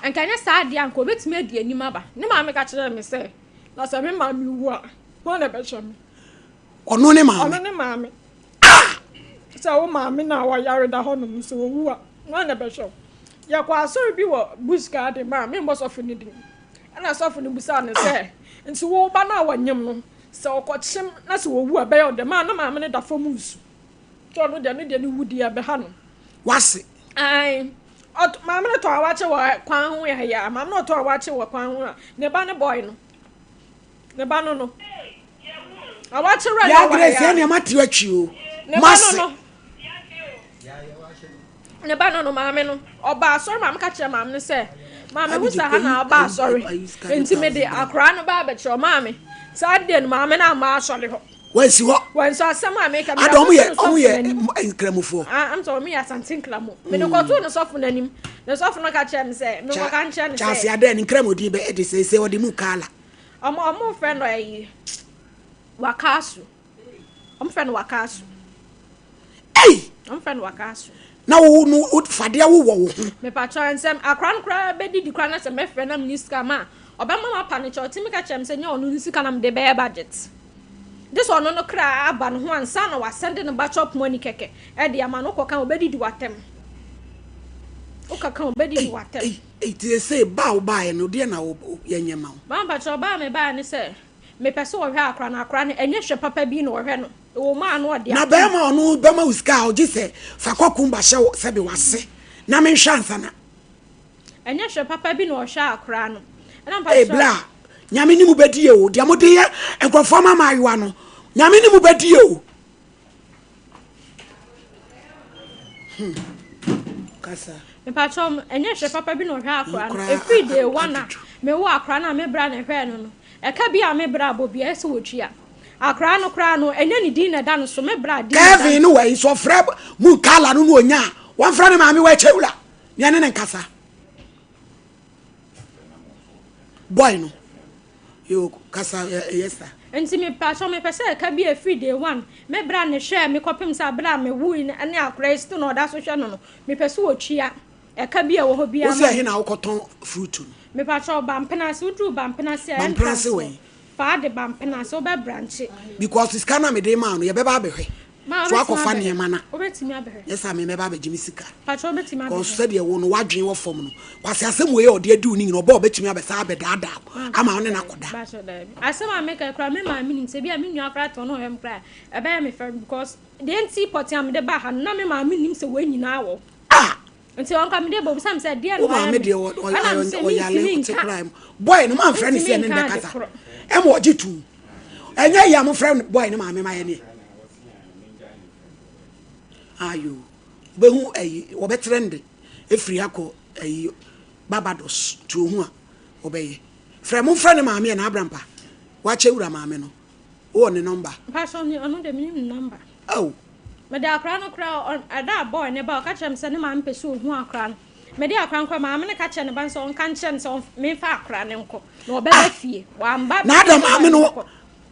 Speaker 2: enka nya sa ade anko betimi adi anim aba ne ma me ka kire me se na se me ma me wu a mo na be chome
Speaker 1: ono ne ma
Speaker 2: me se wo ma me na wa yare da ho no so wu a mo na be chome ya kwa sorry bi wo bush garden ma me mbo sofu ni din ana sofu ni busa ne se nti wo ba na wa nyem no se okochim na se wo wu a be yo de ma na ma me ne da fomusu to no de ne wudi a be ha no
Speaker 1: wase
Speaker 2: ai ma me to awache wo kwan ho ya ma me to awache wo kwan ho ne ba ne boy no ne ba no awache ra
Speaker 1: ya Grace ne ma ti atwi o mase
Speaker 2: ne ba no ma me no oba sorry ma me ka kire ma me se ma me hu sa ha na oba sorry enti me de akra no ba be kire ma me sa de no ma me na ma sorry ho
Speaker 1: wansi ho
Speaker 2: wansi asama me ka me
Speaker 1: adom ye nkramufo
Speaker 2: am so me ya santin klamo me de ko to no sofo nanim ne sofo no ka kire me se me ko kan kire ne se
Speaker 1: chasi ade nkramodi be e de se odi mu kala
Speaker 2: omo friend no yi wakasu omo friend wakasu omo friend wakasu
Speaker 1: na wo no fade wo
Speaker 2: me patro nsem akran kra be di kra na se me friend na minister ma obema ma pa ne cho timi ka chem se nya onu ni sika na me de be budget this one no kra aba no ho ansa na wa send no backup money keke e de ama no kokan obedi watem o kakan obedi watem
Speaker 1: ti say ba no de na wo yanyema
Speaker 2: ma patro ba me ba ne se me pese wo hwe akra na akra ne enye hwe papa bi no wo hwe no wo ma no de
Speaker 1: na ba ma onu ba ma uska o ji se fa kokumba hye se be wase na me hwansa na
Speaker 2: enye hwe papa bi no wo hwe akra no na patro
Speaker 1: bla nyame ni mu bedie o de mo de ye enkrofo ma mayiwa no nyame ni mu bedie o kasa
Speaker 2: me patchom enye hwe papa bi no hwe akra no every day one me wo akra na me bra na hwe no e ka bi a me bra bo bia se wotwia akra no kra no enye ni din na da no so me bra din
Speaker 1: Kevin no way so frɛ mu kala no no onya wan frɛ ne maame wa chewula nya ne nkasa boy no yo kasa yes sir
Speaker 2: enti me patchom me pese e ka bi every day one me bra ne hwe me kopim sa bra me wu ne akra sto no da so hwe no me pese wotwia e ka bi a wo ho bia
Speaker 1: wo se he na wo koton fruit no
Speaker 2: me patchom bampena se udru bampena se
Speaker 1: bampena se we
Speaker 2: fa de bampena so be branch
Speaker 1: because it's kana me dey man no ye be ba behwe so akofa ne ma na
Speaker 2: obetimi abehwe
Speaker 1: yes am me ba be jimi sika
Speaker 2: patro obetimi abehwe
Speaker 1: because said ye wo no wadwen wo fom no kwase asem we ode adi uni no oba obetimi abesa abedada ama one na koda
Speaker 2: asem ameka kra me ma minim se bia me nua kra to no hem kra e be me friend because the enti poti am de ba ha na me ma minim se we nyina wo nti on kam de bo sam se de
Speaker 1: no ma me de o yale te crime boy no man friend se ne de kata em wo jitu enye ya mo friend boy no ma me ma ye ne ayo behu wo be trend efri akọ Barbados to hu a obeye friend mo friend ma me na abrampa wa chewura ma me no wo ne number
Speaker 2: passion ni onu de minim number
Speaker 1: oh
Speaker 2: me da akra no kra ada boy ne ba ka chem se ne ma mpese hu akra no me de akra nkwa ma me ne ka che ne ban so on kan che so me fa akra ne nko no be ba fie wa mba
Speaker 1: na adam ma me no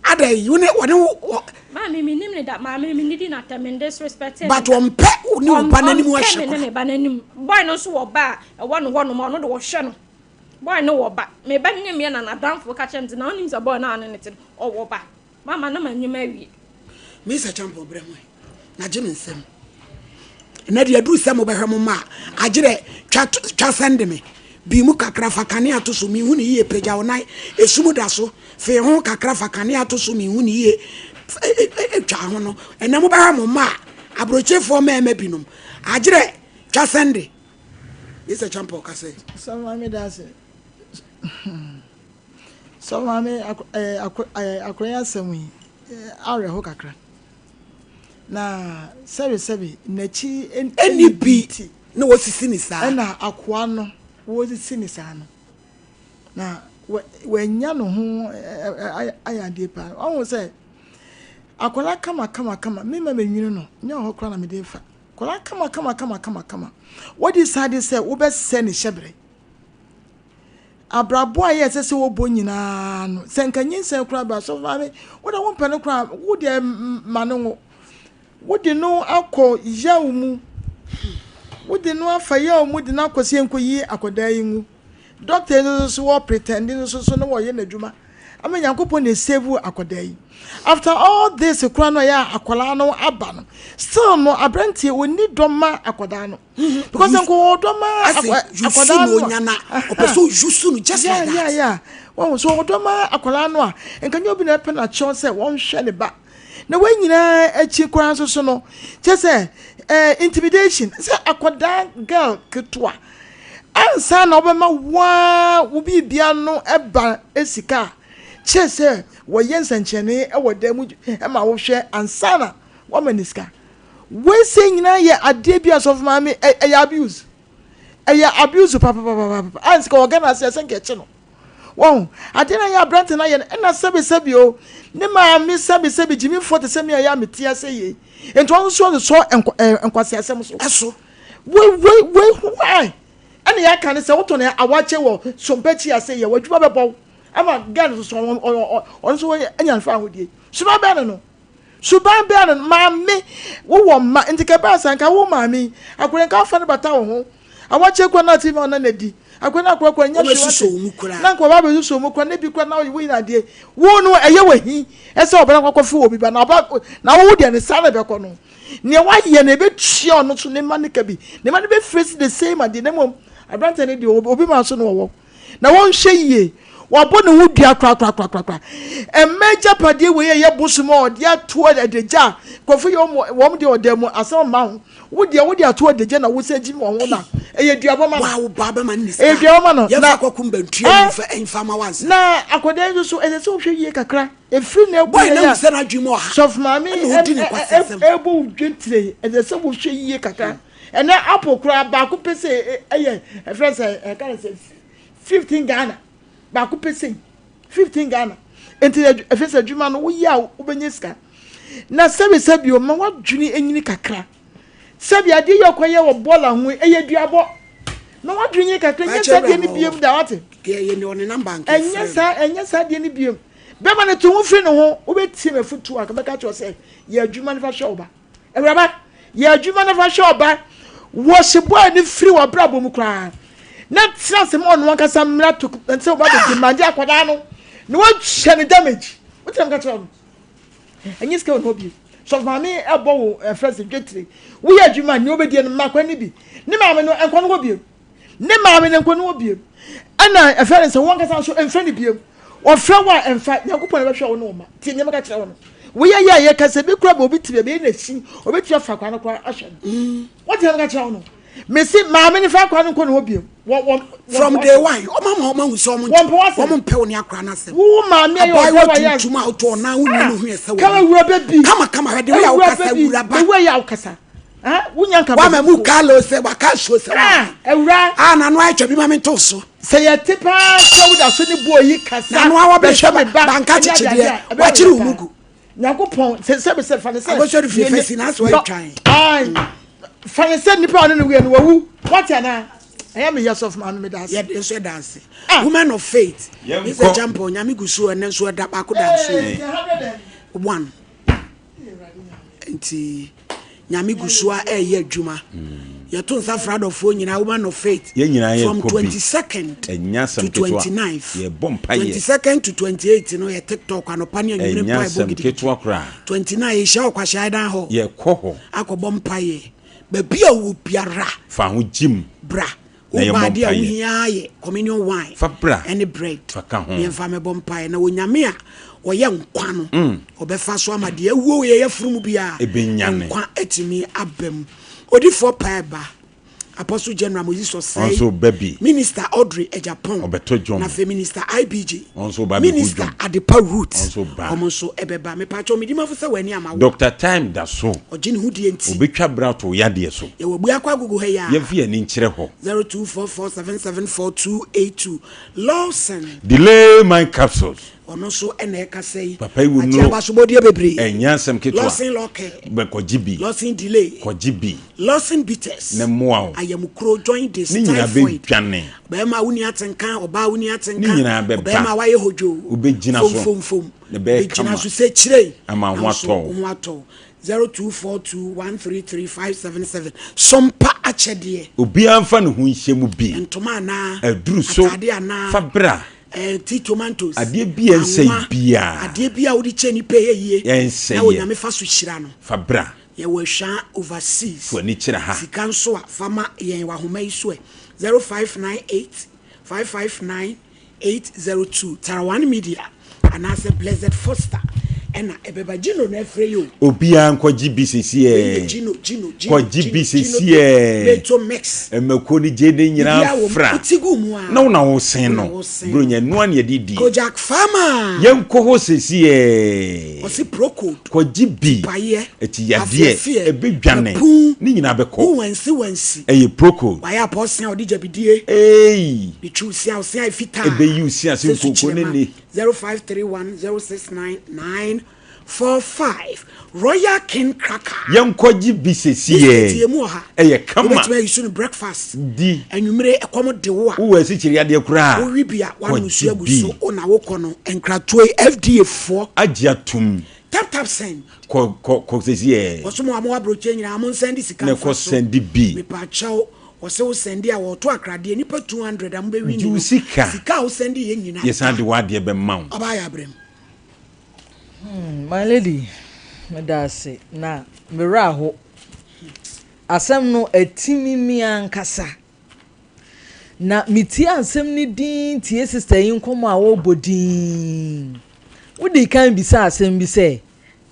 Speaker 1: ada you ne wone
Speaker 2: ma me minim ne da ma me nidi na tem disrespect
Speaker 1: but on pe ni o ba nanim wa hye
Speaker 2: ne ba nanim boy no so wo ba e wo no ho no no de wo hye no boy no wo ba me ba nyem ye na damfo ka chem na onim se boy na ane ne tin o wo ba mama na manyem awie
Speaker 1: me se champo bremo na je nsem na de adu sem obehwe mo ma agire twa send me bi mu kakra fakane atoso mi hu ne ye pagya wonai esumu da so fe ho kakra fakane atoso mi hu ne ye twa ho no enam behwe mo ma abrochefo ma ema binom agire twa send is a champo ka say
Speaker 5: so mama da say so mama akoya semu awe ho kakra na sebi nachi
Speaker 1: any beat no wasisi ni sa
Speaker 5: na akwa no wasisi ni sa no na wenya no ho ayade pa o say akola kama me ma menwinu no nya ho kra na me de fa kola kama what is sad is say wo be se ni shebre abrabo aye se wo bo nyina no senkanyin se kra ba so fa me wo da wo pene kra wo de manu wo de no akọ yawo mu wo de no afa yawo mu de na akosi enkoyi akoda yi mu doctor no so wo pretending so no wo ye na djuma ama yankopon na save akoda yi after all this kra no ya akola no aba no still no abrantie oni doma akoda no because enko doma akoda no
Speaker 1: nyana opeso yusu no just like that
Speaker 5: yeah wo so doma akola no a enkanyo bi na pe na chon say won hwe ne ba na wanyina achi kwan so no che intimidation say akoda girl ketwa ansa na obema wa ubi bia no eba esika che say wo yensanchene e wodamu e ma wo hwe ansa na wo maniska we say nyina ye ade bia so of mama e abuse papa anska organize senke che no wow adena ya brand na ye na sebi o ne ma mi sebi jimi 40 semi ya metia say ye ento on so enkwase asem so
Speaker 1: eso
Speaker 5: we why ani ya kan say woto na awache wo sompechi ase ye wadwuma bebo ama gan so on so anya fa hodie suba be no ma me wo ma ntika ba sanka wo ma mi akure nka fa ne bata wo ho awache kwa na tv on na di akwana kwa nya na kwa baba so mu kwa ne bi kwa na wo ina de wo no eye wahi ese obana kwa fi obi ba na wo de ne sa na be ko no ne wa ye na be tue ono so ne ma ne ka bi ne ma ne be face the same ade ne mom abrante ne de obi ma so no wo na won hwe yie wa bo ne wo dua kra e major pade we ye bosumo de ato adeja kwa fi wo de odam asem ma ho wo de ato adeja na wo saji mo ho na eye duaba ma
Speaker 1: wa wo baba ma ni
Speaker 5: e duaba ma no
Speaker 1: na kwakum bantu fa enfama wanse
Speaker 5: na akoda so e so hwe yie kakra e free na
Speaker 1: boy na se na dwimo ha
Speaker 5: sof mami
Speaker 1: e
Speaker 5: ebu dwetire e so hwe yie kakra and then apple crab back up say a friend say kind of say 15 Ghana back up say 15 Ghana into a face of Juma no ya ubenyeska na sabi o ma wadwini enyini kakra sabi ade ye okoye wo bola hu duabo na wadwini kakra nya sabi ni biem da wate
Speaker 1: ye ni on number nka
Speaker 5: enya sa de ni biem be ma ne to hu firi no ho obetie me futu aka be ka cho say ye adwuma ne fa hwe oba ewraba ye adwuma ne fa hwe oba wo se boy ni firi wa brabo mu kra na trans mo no kasa mra to nse oba be manje akwada no no what shall damage what am got on and yes go no be so mama ebo friends getri we adwuma ni obedi no makwa ni bi ni mama no enko no bi ni mama no enko no bi ana friends won kasa so enfa ni bi o fra wa enfa yakupon be hwe wo no ma ti ni maka kire wo no we ye kasa bi kura bo bi ti be na shi obi ti fa kwa no kwa ahwe what am got kire wo no me see mama ni fa kwa no ko no bi
Speaker 1: from day one mama hu so mo mpe oni akra na se
Speaker 5: wo mama ye o
Speaker 1: wa ya tuma auto na hu ni hu ese
Speaker 5: kama wura baby
Speaker 1: kama we de we ya ukasa wura ba
Speaker 5: we ya ukasa wunya nka
Speaker 1: wa ma mu kalo se ba ka so se wa
Speaker 5: ewura
Speaker 1: na no a twa bi ma me to so
Speaker 5: se ye tipa so wo da so ni bo yi kasa
Speaker 1: na no a wa be hwe me banka chichi de wa chiri umugu
Speaker 5: nyakopon se be se fa ne se
Speaker 1: abosori fi face na so wa twan
Speaker 5: fa ne se nipa no we no wawu what na I am a yes of man with us.
Speaker 1: Yeah, they say dance. Woman of faith. It's a jump on Yamigusu and then so that back dance. One. Nti Yamigusua ye juma. Your tons are fraud of phone, woman of faith. From 22nd to 29th. 22nd to 28th, you know, a TikTok and opinion you reply. 29 is show Kwashida ho. Ye coho. Ako bompaye. Bebia wu piara.
Speaker 3: Fahu Jim.
Speaker 1: Bra. Ubadi a wiye communion wine
Speaker 3: fabra
Speaker 1: any bread me mfame bompa na wonyame a oye nkwa no obefa so amade awuo ye yafuru bia nkwa etimi abem odifo paeba Apostle General Moses Osei
Speaker 3: also baby
Speaker 1: Minister Audrey Ejapon na Minister IBG
Speaker 3: also baby
Speaker 1: Minister Adepa Root also ebeba me pacho medima fo se wani ama
Speaker 3: Dr. Time da so
Speaker 1: ogini hudie enti
Speaker 3: obetwa bra to yade so
Speaker 1: ye wobu akwa gugu he ya
Speaker 3: ye fi ani nkire ho
Speaker 1: 0244774282 Lawson
Speaker 3: delay my capsules
Speaker 1: ono so ene ka sei
Speaker 3: papa iwu no
Speaker 1: abasubodi bebre
Speaker 3: enyansem ketwa
Speaker 1: Lawson loke
Speaker 3: be kojibi
Speaker 1: Lawson delay
Speaker 3: kojibi
Speaker 1: Lawson bitters
Speaker 3: ne moa
Speaker 1: ayamukro join this
Speaker 3: typhoid
Speaker 1: be ma wuni atenka oba wuni atenka
Speaker 3: be
Speaker 1: ma waye hojo
Speaker 3: obegina so
Speaker 1: ne be gina so se chire
Speaker 3: ama ho
Speaker 1: ato 0242133577 sompa achede
Speaker 3: obi amfa ne ho nhyemu bi
Speaker 1: ntoma na
Speaker 3: aduru so fabra
Speaker 1: tomatoes
Speaker 3: ade bia nsai bia
Speaker 1: ade bia wodi cheni pe yeye na wonyame fa so hira no
Speaker 3: fabra
Speaker 1: ye wo hwa overseas
Speaker 3: fo ni kira ha
Speaker 1: sika nso a fama yen wa homa iso 0598559802 Tarawan Media and as a Blessed Foster ena ebeba Gino na efre yo
Speaker 3: obia nkwaji bisisi
Speaker 1: Gino
Speaker 3: kwaji bisisi
Speaker 1: Beto mix
Speaker 3: emeko ni jede nyina fra na una wo sen no bro nya no an ye didi
Speaker 1: Kojak Farmer
Speaker 3: yenko ho sesi
Speaker 1: osi procode
Speaker 3: kwaji bi eti yade ebedwane ni nyina beko
Speaker 1: wansi
Speaker 3: eye procode
Speaker 1: waya posia odi jabidie bi chusia osia fita
Speaker 3: ebe yusia se kokko ne ni
Speaker 1: 0531069945 Royal King Cracker
Speaker 3: yankwaji bisesi eye kama
Speaker 1: bet me you breakfast
Speaker 3: di
Speaker 1: enwumere ekomo de wo a
Speaker 3: wo asi chiri ade kura
Speaker 1: wo wi bia wa nusu aguso ona wo kono enkratoi FDA 4
Speaker 3: agiatum
Speaker 1: tap send
Speaker 3: ko sesi
Speaker 1: wo so mo amwa broche nyina am send sika
Speaker 3: ne ko send bi
Speaker 1: me pa chawo wo se wo send a wo to akrade nipa 200 am be wi
Speaker 3: ni sika
Speaker 1: wo send ye nyina
Speaker 3: yesande wa de be mawo
Speaker 1: abaya abrem
Speaker 6: my lady medase na meraho asem no atimi mi ankasa na miti ansem ni din tie sister yin komo a wo bodin wodi kan bi sa asem bi se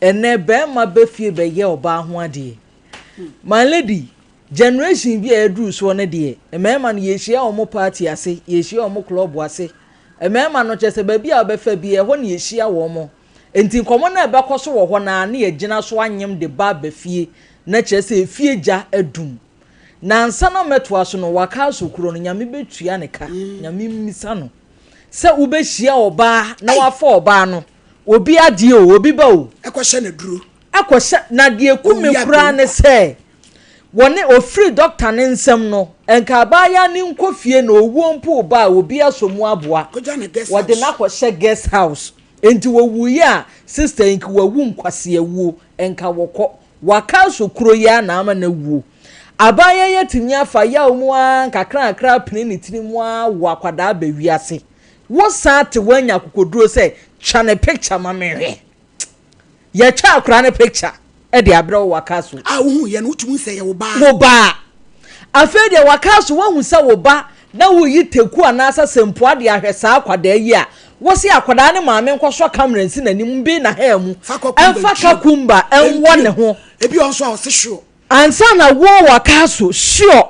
Speaker 6: ene be ma be fie be ye oba ho ade my lady generation bi edru so ne de emema no yehia omo party ase yehia omo club ase emema no chese ba bi a obefa bi e ho ne yehia wo mo enti komo na ebe koso wo ho na na ye gina so anyem de ba ba fie na chese fie ja adum na ansana metwa so no waka so kuro no nyame betua ne ka nyame mmisa no se ubehia oba na wafa oba no obi ade o obi ba o
Speaker 1: ekwohye na duro
Speaker 6: ekwohye na de ekume kura ne se woni ofri doctor ne nsem no enka abaya ni nkofie na owuo mpo ba obi asomu aboa wode na kwhye guest house enti wowuye a sister enki wawu nkwase awuo enka wokọ waka so kuro ya na ama na wuo abaya yetimi afa ya omu an kakra pini ni tirimu a wakwada ba wiase wo sate wanya kokoduro se chane picture ma mehwe ye twa akra ne picture e de abra waka so
Speaker 1: wo ye no tumu se ye wo ba
Speaker 6: afa de waka so wo hu se wo ba na wo yi teku anasa sempo ade ahwesa akwada yi a wo se akwada ne maame nkwoso camera nsi nanim bi na ha mu enfa kakumba enwo ne ho
Speaker 1: ebi onso a se sure
Speaker 6: ansa na wo waka so sure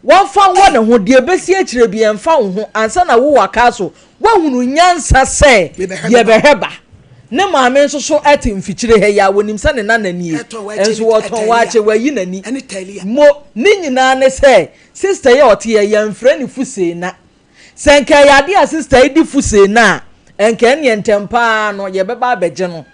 Speaker 6: won fa wo ne ho de besi akire bi enfa wo ho ansa na wo waka so wo hunu nyansa se ye beheba ne maame nso so ati mfikyire he ya wonim se ne nanani enso woton waache wayi nani mo ni nyina ne se sister ye ote ye yamfra ni fuse na senke yade a sister idi fuse na enke ne ntempa no ye beba abeje no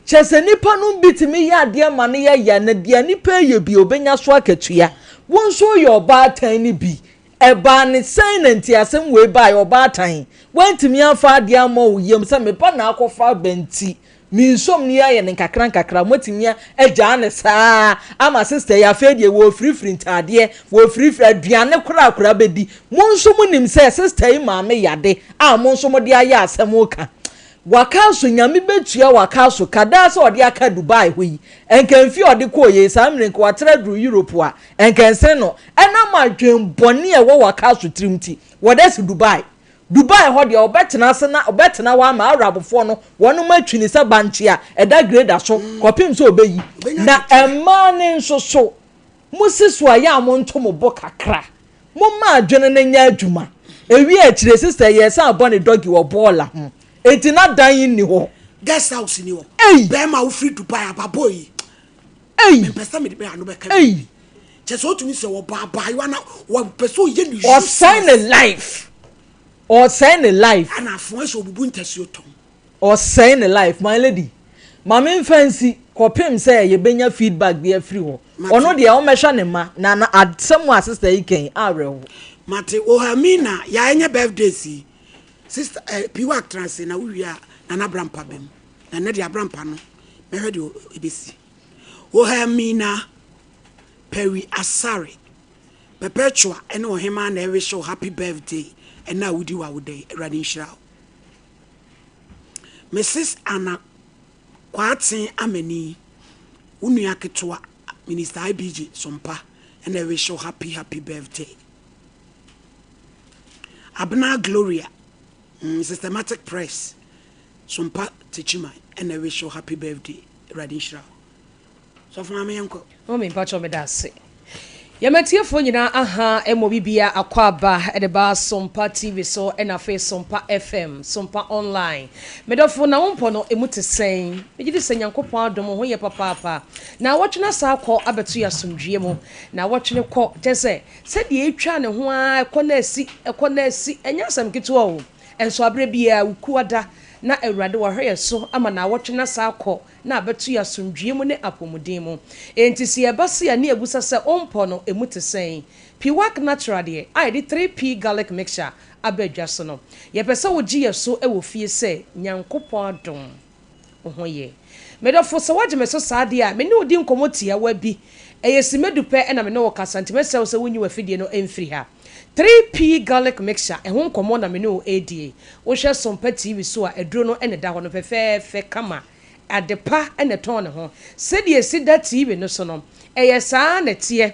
Speaker 6: chese nipa no bitimi ya de ma ne ya na de nipa ye bi obenya so akatua won so ye oba tan ni bi eba ne sen na ntiasem we ba ye oba tan wantimi afa de ama wo yem se me pa na akofa benti mi nsom ni ya ne nkakra motimi agya ne saa ama sister ya fedie wo free ntade wo free aduane kura bedi monso munim se sister yi maame yade a monso mo de aya asem oka waka so nyame betua waka so kada se ode aka Dubai hoyi enkanfi ode koye samren ko atra dru Europe a enkanse no ena madwen bone e wo waka so trimti wodesi Dubai ho de obetena se na obetena wa ma arabofo no wonu matwini se banchi a eda grade so kopim so obeyi na emane nso so musisu aya mo ntomo bo kakra mo ma adwene na nya adwuma ewi akire sister yesa abone dogi wo bola ho enti na dan ni ho
Speaker 1: guest house ni ho be ma wo free Dubai ababoy me pesa me de be anu be ka cheso tumi se wo baba you na wo peso ye ni
Speaker 6: or sign a life
Speaker 1: ana afon so bubu ntasuo ton
Speaker 6: or sign a life my lady mama fancy kopim say ye benya feedback be free ho ono de o mehwa ne ma na asem assistant iken areho
Speaker 1: mate Oheneni ya enye birthday si sister piwa trans na wia na brampa bem na ne de abrampa no mehwe de ebesi Oheneni Perry Asare perpetua ene ohema na wish you happy birthday and now we do our day running show Mrs. Anna Kwatin Ameni Unuya Ketua Minister IBG Sompa and I wish you happy birthday Abna Gloria Systematic Press Sompa Tichima and I wish you happy birthday running show so for me uncle
Speaker 7: me pacho me dase Yamatiefo nyina aha emobibia akwaba edeba Sompa TV so enafe Sompa FM Sompa online medofo na wompo no emutesen megidi senyankopon adom ho ye papa na wotwena sa akọ abetu ya somdwie mu na wotwene kọ tese se de etwa ne ho a ekọ na asi enyasam kituo o enso abre bia ukuada na awurade wahwe so ama na wotwena sa akọ na abetu ya somdwie mu ne apomuden mu entisi ebase ya ne ebusa se ompo no emutesen piwak natural de I de 3p garlic mixture abadwa so no ye pese wo giye so ewo fie se nyankopon adom ho ye medofo se wagye meso saade a me ne odi nkomotia wa bi eyesimedupe na me ne wo kasantimese se wonyi wa fidie no emfiri ha 3p garlic mixture ho nkomo na me ne wo ADA wo hwe Sompa TV so a eduro no ene da ho no fefefe kama adepa ene ton ne ho se de sida TV no so no eyesa na tie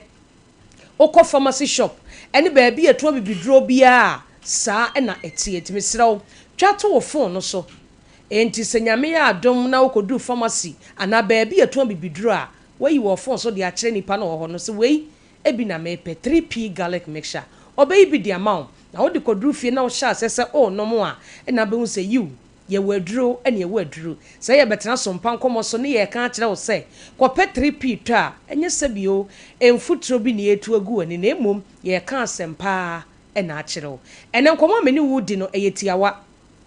Speaker 7: okọ pharmacy shop ene ba bi eto bibiduro bia saa ena etie timisirawo twato wo phone no so enti senyame ya adom na wokodu pharmacy ana ba bi eto bibiduro a wayi wo phone so de a kire nipa na wo ho no so wei ebi na mepe 3p garlic mixture obey bi di amount na wo de kodu fie na wo sha asese o no mo a ena be hu se you ye waduro ene ye waduro say ye betena Sompa Nkomo so ne ye ka kire wo say kope 3p to a enye sabio emfutro bi ne etu agu ani na emom ye ka asempa ena akire wo ene nkomo me ne wudi no eyetiawa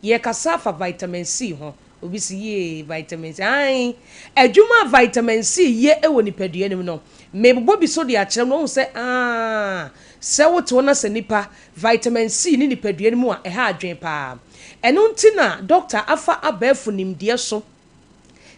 Speaker 7: ye kasa fa vitamin C ho obi si ye vitamin C ai adwuma vitamin C ye ewo nipadua nim no me bobo bi so de akire no say se woto na se nipa vitamin C ni nipadua nim a ha adwen pa eno ntina doctor afa abafu nimde so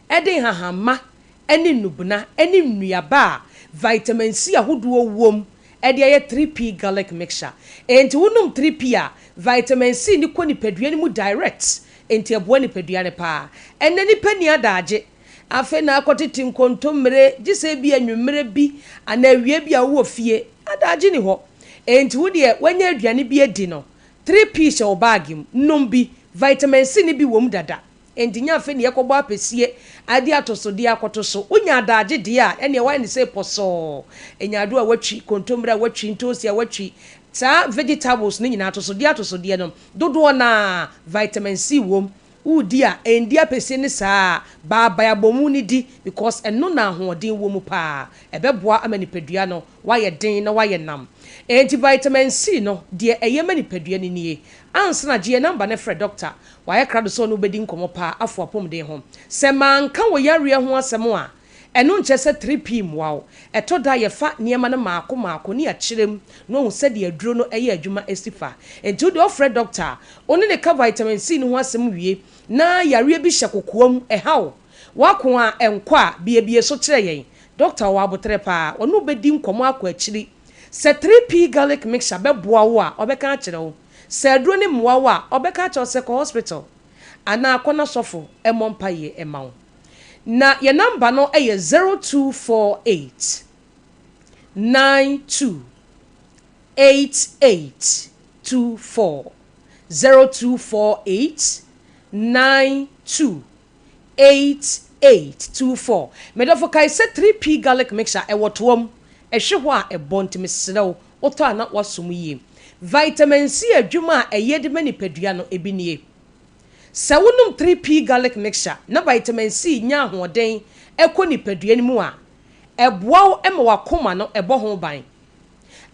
Speaker 7: eden hahama eni nubuna eni nnuaba vitamin C ahodo wom ede ye 3p garlic mixture enti wonum 3p a vitamin C ni ko nipadua nim direct enti abo nipadua ne pa enne nipa ni adaje afe na akotiti nkontomre gise bi anwumre bi ana wie bi a wo fie adaje ni ho enti wo de wanya aduane bi edi no 3p she obagim numbi vitamin C ni bi wom dada enti nya afe ne yekobo apesie ade atoso de akotoso unya adaje de a ene wa ni say poso enya ado a watwi kontomre a watwi ntosi a watwi sa vegetables ni nyina atoso de no dodo na vitamin C wom udi a endi apesie ni sa ba ya bomu ni di because eno na ahoden wom pa ebeboa amanipadua no waye den na waye nam enti vitamin C no de eye manipadua ni nie ansa na je number ne frɛ doctor waye krado so no bedi nkomo pa afo apom den ho se manka wo yare ho asɛm a eno nche se 3p mwawo eto da ye fa niema na maako ni akirem no hu se de aduro no eye adwuma esifa enti do frɛ doctor oni ne ka vitamin C no ho asɛm wie na yare bi hye kokoam hawo wako a enko a biebie so kire yen doctor wa abotre pa onu bedi nkomo akọ akiri se 3p garlic mixture beboa wo a obeka akire wo se aduro ne mwa wo a obeka akire se ko hospital ana akona sofo emompa ye emawo na your number no eye 0248 92 8824 0248 92 8824 medofo kai se 3p garlic mixture e wotom ehwe ho a ebontim serew oto ana wasum yie vitamin C adwuma a eyede manipadua no ebinie se wonum 3p garlic mixture na vitamin C nya ahoden ekoni padua ni mu a eboaw ema wakoma no ebo ho ban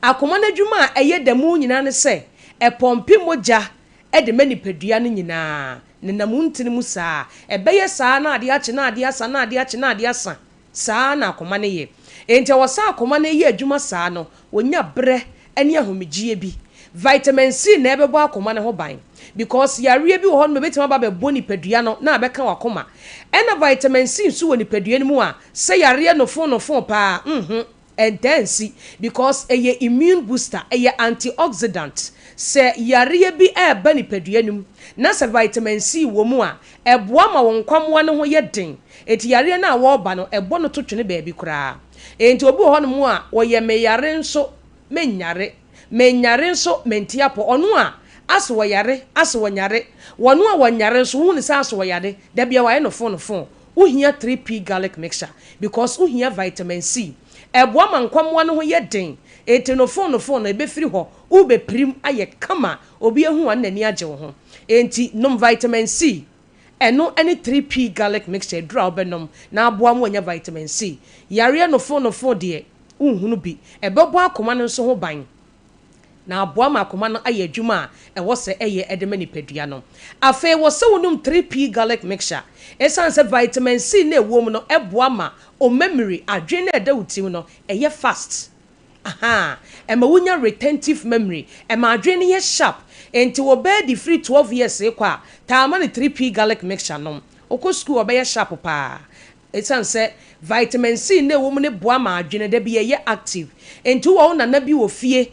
Speaker 7: akoma na adwuma a eyede mu nyina ne se epompi moja ede manipadua no nyina ne namuntini mu saa ebeye saa na ade ache na ade asa na ade ache na ade asa saa na akoma ne ye enti wasa akoma ne ye adwuma saa no wonya bre ene ahomegie bi vitamin C na ebebo akoma ne ho ban because yare bi wo ho no betima ba bebo nipadua no na abeka wakoma ena vitamin C nso wo nipadua ni mu a se yare no fon pa endensi because eye immune booster eye antioxidant se yare bi eba nipadua ni mu na se vitamin C wo mu a eboa ma won kwamwa ne ho ye den eti yare na wo ba no ebo no totwene ba bi kura enti obi ho no mu a wo ye me yare nso menyare nso mentiapo ono a aso wanyare wonu a wanyare nso hu ne sa aso wayade da bia waye no fon uhia 3p garlic mixture because uhia vitamin C eboa ma nkwamwa no ho ye den eti no fon no ebefiri ho ube prim aye kama obi ehu an nani age wo ho enti nom vitamin C eno any 3p garlic mixture dra obenom na aboa mo nya vitamin C yare no fon de unhunu bi ebebo akoma no nso ho ban na aboa ma akoma no aye adwuma a ewo se eye edema nipadua no afa wo se wonum 3p garlic mixture esan se vitamin C na ewom no eboa ma o memory adwen na eda wutim no eye fast ema wunya retentive memory ema adwen ye sharp enti wo be di free 12 years ekwa ta ma ne 3p garlic mixture no okọ school obe ye sharp pa esan se vitamin C na ewom ne boa ma adwen da bi ye active enti wo na na bi wo fie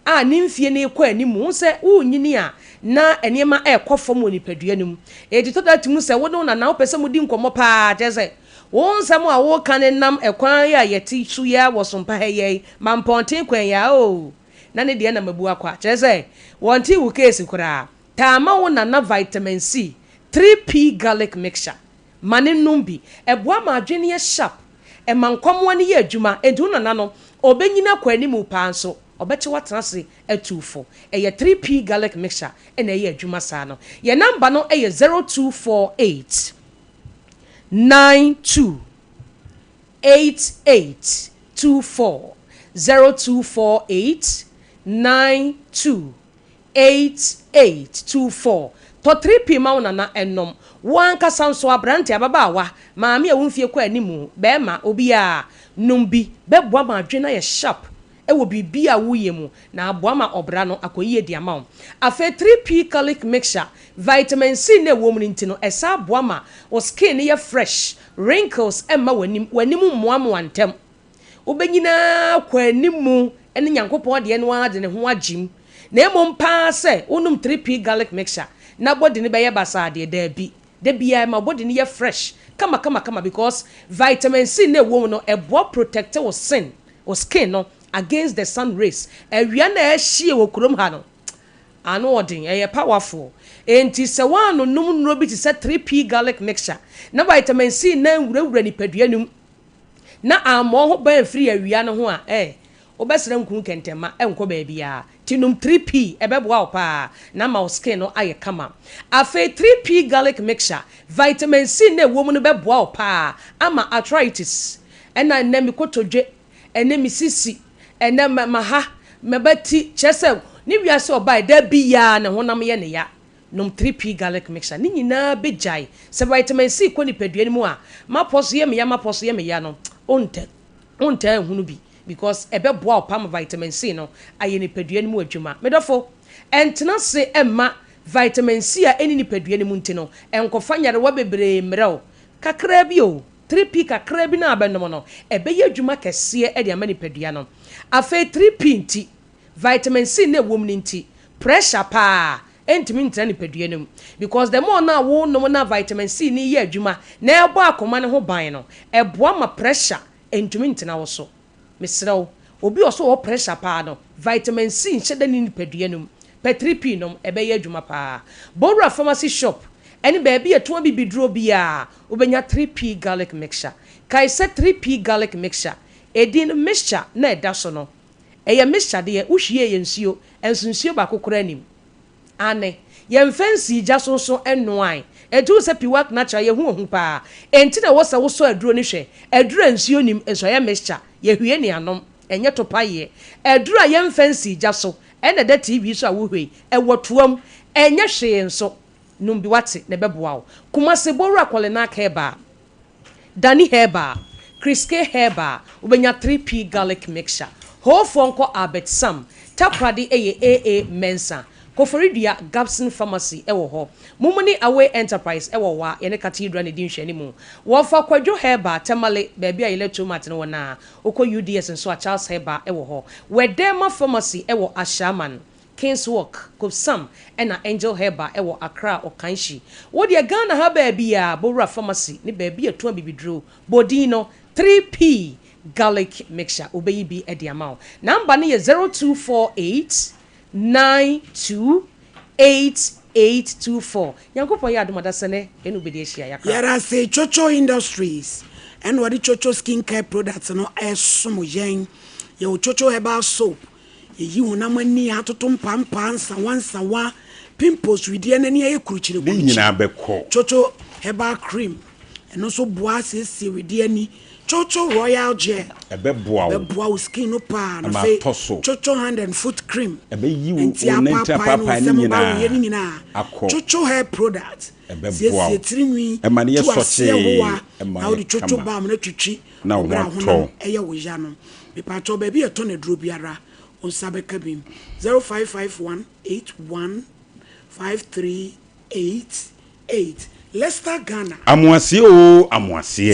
Speaker 7: a nimfie ne ekwa animu se unyini a na enema ekofom onipadua nim edito datimu se wo na na opese mudi nkomo pa jeze won sam a wo kan nam ekwan ya yeti su ya wosompa heye mamponten kwan ya o na ne de na mabu akwa jeze wonti wo case kura ta ma wo na vitamin C 3p garlic mixture mane numbi eboa ma adwene ye sharp e mankwamwa ne ye adwuma edu na no obenyina kwa animu pa nso obeche watrase atufo eye 3p garlic mixture ena eye adwuma saa no ye number no eye 0248 92 8824 0248 92 8824 to 3p mauna na enom wanka sanso abrante ababaawa maame a wonfie kwa animu be ma obi a numbi beboa ma adwena ye sharp ewo bibi a woye mu na aboa ma obra no akoyie di ama afa 3p garlic mixture vitamin C na ewo mu nti no esa aboa ma o skin ye fresh wrinkles emma wanim moamo antem obenyina kwa animu ene nyankopon de ne wa de ne ho agim na emompa se unum 3p garlic mixture na body ne beye basa de da bia ma body ne ye fresh kama because vitamin C na ewo mu no ebo protect wo skin against the sun rays awia na ehie wo krom ha no ano odin powerful enti se wano num nro bi ti se 3p garlic mixture na vitamin C na nwurawura ni paduanum na amo ho ban free awia no ho a obesere nkun kentema enko ba bia tinum 3p ebeboa opa na ma skin no aye kama afa 3p garlic mixture vitamin C na ewo mu no beboa opa ama arthritis ena nemi kotodwe enemi sisi ena maha mebati chese ni wiase oba da bia na honam ye ne ya num 3p garlic mixture ni nyina bejai se vitamin C ko ni paduani mu a maposo ye me ya no onte hunu bi because ebeboa opam vitamin C no aye ni paduani mu adwuma medofo entena se emma vitamin C a eni ni paduani mu ntino enkofa nyare wa bebre mrew kakra bi o 3p kakra bi na abenom no ebeye adwuma kese e de ama ni padua no afa 3p nti vitamin C na ewom nti pressure pa entimi ntra ni padua no because the more na wo no na vitamin C ni ye adwuma na ebo akoma ne ho ban no eboa ma pressure entimi ntra wo so mesrew obi oso wo pressure pa no vitamin C nhyeda ni padua no pe 3p no ebeye adwuma pa Bora pharmacy shop eni baby eto bibidro bia obenya 3p garlic mixture kai se 3p garlic mixture edin mixture na edaso no eye mixture de uhwie ye nsuo ensunsuo ba kokora nim ane ye mfansi jaso so enoan edu se piwak natural ye hu pa enti na wosa wo so aduro ni hwe aduro nsuo nim enso ye mixture ye hwie ni anom enye topa ye aduro ye mfansi jaso ene da tv so a wo hwe ewotoam enye hwe enso numbi wate ne beboa wo kuma se Bora kwalena heba Dani heba Kriske heba ubenya 3p garlic mixture ho fonko Albert Sam taprade eye AA Mensa Koforidia Gabson Pharmacy ewo ho Mumuni Away Enterprise ewo wa yene cathedral ne din hwani mu wo fa kwadwo heba temale baby a yele tomat ne wona okọ UDS nso a Charles heba ewo ho Wedema Pharmacy ewo Ashaman King's Walk, Kopsam, and Angel Heba, Ewo Accra or Kanshi. What ya Ghana ha baby ya Bora Pharmacy, ni baby a 2 baby drew, Bodino, 3p garlic mixture, obey be at the amount. Number ni 0248 928824. Yanko po ya dumada sene, enu bedeshia yakra.
Speaker 1: Yara say Chocho Industries, and what the Chocho skincare products no esumo yen, yo Chocho Heba soap. Ye unamani atotom pampa sawa pimples with the enemy a cruchino Chocho Heba cream and also boas with the any Chocho Royal Gel a beboa skin no pan Chocho hand and foot cream a be you and Chocho hair products yes trim a mania sauce how the Chocho balm no chichi now one aya wajano be pato baby a ton of drubiara on Sabekabim 0551815388 Leicester Ghana
Speaker 3: amwase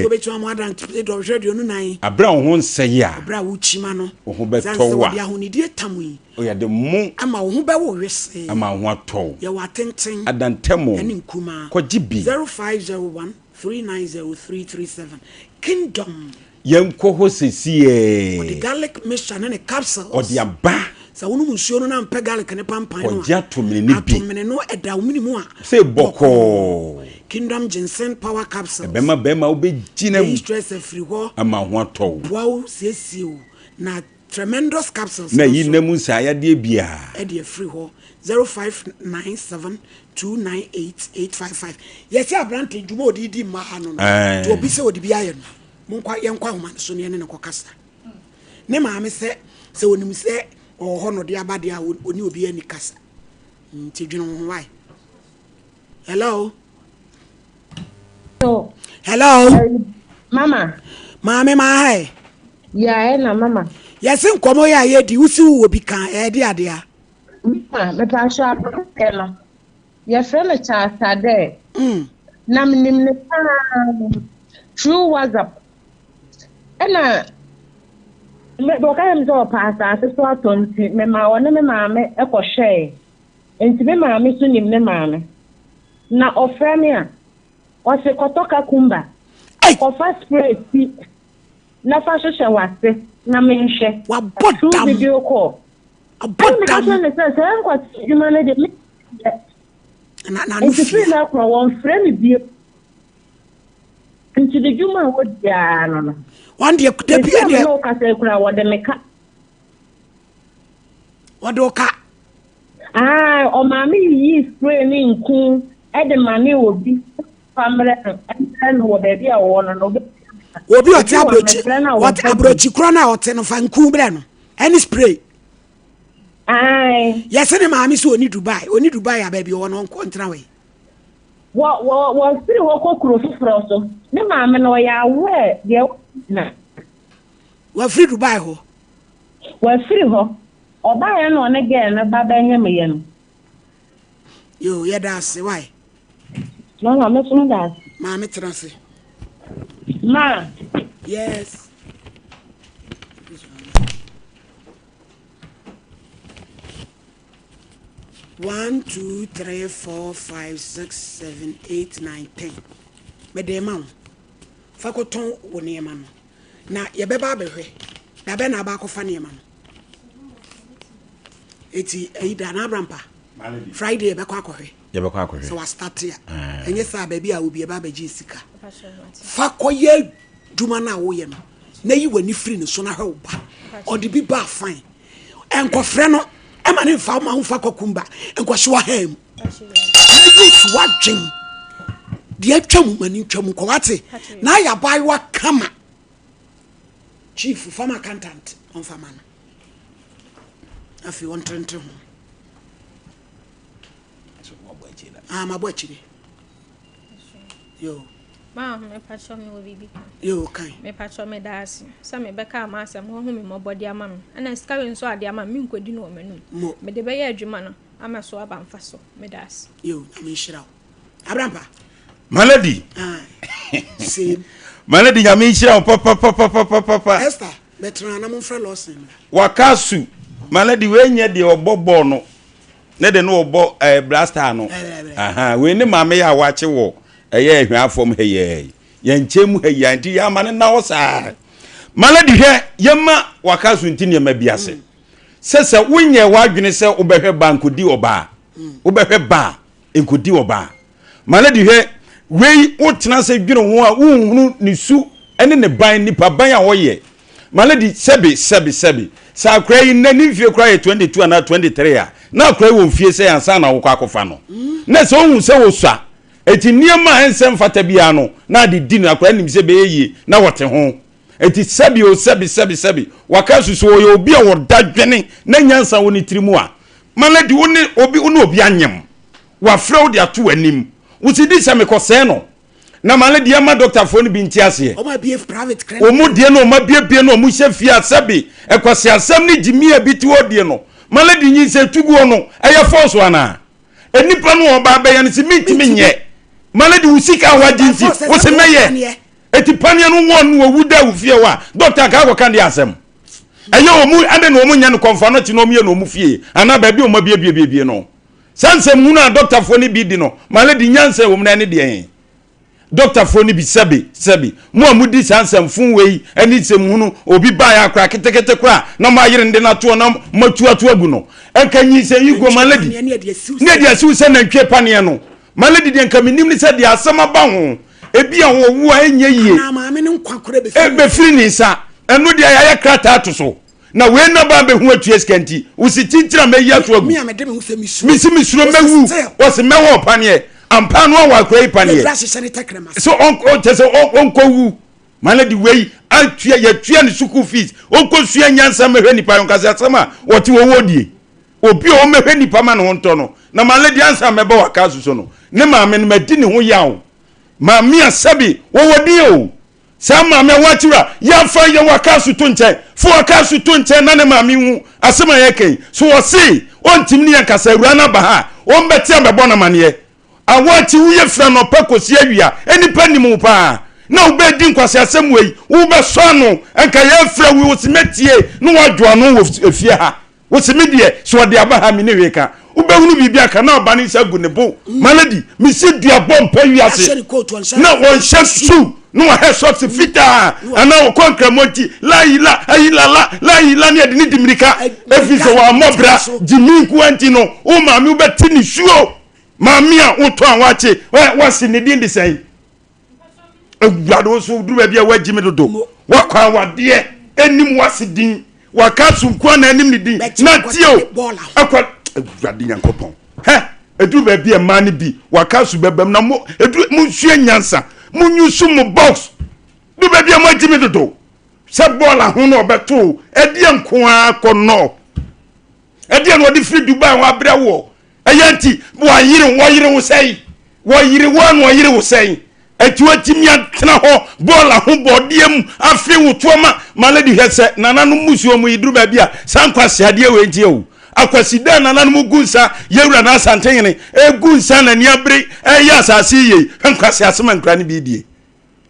Speaker 3: so
Speaker 1: betu amwadan do radio no nan
Speaker 3: abra ho nseya
Speaker 1: abra wo chima no
Speaker 3: ho betowa
Speaker 1: ya honidie tamui
Speaker 3: o ya de mu
Speaker 1: ama ho be wo wese
Speaker 3: ama ho ato
Speaker 1: ya watenten
Speaker 3: adantemo
Speaker 1: eni nkuma
Speaker 3: kwajibi
Speaker 1: 0501390337 Kingdom
Speaker 3: Yanko ho sesie
Speaker 1: the garlic mixture and the capsules
Speaker 3: o dia ba
Speaker 1: sa wonu musuo no na mpe garlic ne pampan no
Speaker 3: o dia to mene ni bi
Speaker 1: atomene no eda wo minimu a
Speaker 3: se boko
Speaker 1: Kingdom ginseng power capsules
Speaker 3: bema obegina
Speaker 1: stress free ho
Speaker 3: ama ho ato
Speaker 1: wow sesio na tremendous capsules
Speaker 3: na yi namu sa ya de bia
Speaker 1: e de free ho 0597298855 yes abrante dwuma odidi ma ha no to obi se odi bia ye no monkwa yenkwa homa so ne ne kokasa ne maame se onim se ho no de abade a oni obi ani kasa nti dwene ho why hello
Speaker 8: Mama.
Speaker 1: Mama, my.
Speaker 8: Yeah, na mama.
Speaker 1: Yes, Nkomo ya ye di usi wo bi kan e di ade a.
Speaker 8: Mama, me pa sha ela. Ye friend cha de. Na mnim ne pa true WhatsApp. Ena me do ka em so pa sa so atonti me ma wona me ma me e ko share. Enti me ma me so nim ne ma me. Na ofre me a o se kotoka kumba. Ko first spray si na fa hwehwe wase na me nhwe
Speaker 1: wa bodam
Speaker 8: video call
Speaker 1: abodam
Speaker 8: na se enko juma de
Speaker 1: na no
Speaker 8: fi na ko won frame bi nti de juma wo dia no
Speaker 1: one de kuta bi e
Speaker 8: no ka se kura wo de meka
Speaker 1: wadoka
Speaker 8: o ma me yi spray ni nku e de ma me obi famre no wo de bia wo no
Speaker 1: obi oti abrochi what abrochi kro na oti no fa nku bre no any spray yes ni maami so oni Dubai ababi wo no nkontra we
Speaker 8: wo siri wo kokuro fufuro so ni maami no ya we de na
Speaker 1: wo free Dubai ho
Speaker 8: wo free ho oba ya no ne ge na baba enyem ye no
Speaker 1: yo ya da se why
Speaker 8: no me so da
Speaker 1: maami transe
Speaker 8: ma
Speaker 1: yes 1 2 3 4 5 6 7 8 9 10 me de ma fa ko ton wo ne ma no na ye be ba behwe na be na ba ko fa ne ma no eti eida na abrampa Friday be ko akohwe
Speaker 3: ye be ko akohwe
Speaker 1: so wa start ya enye sa ba bi a obi e ba ba ji sika fa ko ye duma na wo ye no na yi wani free ne so na hwe ba odi bi ba fine enko frɛ no ema ne fa ma ho fa kokumba enko hwe wa ham you su wa dwen de atwam mani twam ko wate na ya bai wa kama chief farm accountant on farmer afi won trente ho mabwachire yo
Speaker 2: ma me pacho me wo bibi
Speaker 1: yo kan
Speaker 2: me pacho me daasi sa me beka ma asem ho hu me mobodi ama no ana skawe nso ade ama me nkodi no manum me de be ya adwuma no ama so aba mfa so me daasi
Speaker 1: yo na me shirawo abrampa
Speaker 3: malady
Speaker 1: same
Speaker 3: malady ya me shirawo papa
Speaker 1: Esther betra na mo fra losin
Speaker 3: wakasu malady we nye de obobo no ne de no obo blaster no we ne mame ya wache wo eye ehwafom heye yenchemu heye anti ya mane na wosa malady hwe yema wakasu ntini ma biase sese wonye wadwene se obehwe banko di oba obehwe ba enkodi oba malady hwe wei wotena se dwene ho a unhunu ni su ene ne ban nipa ban a woye malady sebi sa akra yi na ni fie kra ye 22 na 23 a na akra wo fie se ansa na wo kwakofa no na se ohun se wo swa eti niema ensem fata bia no na de di na akra nim se be yi na wote ho eti sebi wakasu so yo obi a woda dwene na nyansa wo ni tirimu a malady wo ne obi anyem wa fraud ya to anim wo ti di se me kose no na malady ama doctor fo ni bi ntiase
Speaker 1: o ma be private clinic
Speaker 3: o mu die no ma bie no mu hye fie asabi ekwase asam ni jimi abiti odie no malady nyi se tuguo no eye force wana enipa no oba be ya ni si mitimi nye malady usika wajinti wo se meye etipania no won no wuda ufie wa doctor ka go kan dia asem eye o mu ade no mu nya no konfa no ti no mu ye no mu fie ana ba bi o ma bie no sanse mu na doctor fo ni bi di no malady nyanse wo mu na ne de doctor fo ni bi sebi mu amudi sansam fun wei ani semhunu obi ba ya akra ketekete kra na ma yire nde na to na matuatu agu no enkanyi se yigo malady ne dia su se na ntwe pane no malady de nkaminim ni se dia asama ba ho ebi a wo wo enye yie
Speaker 1: na ma me ne nkwakora be
Speaker 3: firi ni sa enu dia ya krata to so na we na ba be hu atu eskanti usi tintira me ya to agu
Speaker 1: me amede me hu se
Speaker 3: misuro mewu wose mewo panie ampa no wa kwai panie so on tese onko wu malady wey atua ya tua ni school fees onko sua nyansa mehwe nipa yon kase asema wote wo wodie obi o mehwe nipa ma no honto no na malady ansa meba waka so no ne ma me madi ne ho yawo ma me asabi wo wodie o sa ma me watira ya fa ye waka so to nche fo waka so to nche na ne ma me hu asema ye ken so wo se ontim ne yankasa awura na ba ha o mbeti ambebo na mane awati wuye fra no pakosi awia enipa nimu pa na ubedi nkwase asem wei wo be so no enka ye fra wi osimetie no wadwo no wo efie ha wosimedie so de aba ha me ne weka ubehunu bibia ka na oba ne sagu ne bo malady mi si dua bompa wiase na won hyesu no wa headshot fita ana wo konkramoti la ila ne de ni dimirika efiso wa mobra jimi nkuanti no o ma mi ubeti ni suo mamia uto anwache wasi ne din de sai egwado so duru ba bia wagime dodo wakwa wade enim wasi din wakasu nkwa na enim ne din na tio akwa egwade yankopon he eduru ba bia ma ne bi wakasu bebam na mo eduru munsue nyansa munyusu mu box duru ba bia wagime dodo se bola ho no obeto edie nkoa kono edie no de free Dubai wa brewo ayanti wayire wo sei wayire wanu wayire wo sei atuatimia tena ho bola ho bodiem afi wo toma malady hese nananu musuo mu iduru ba bia sankwase ade we ntie o akwasida nananu mugunsa yewura na asantene egunsa na niabre eya asase ye nkwase asema nkra ne bidie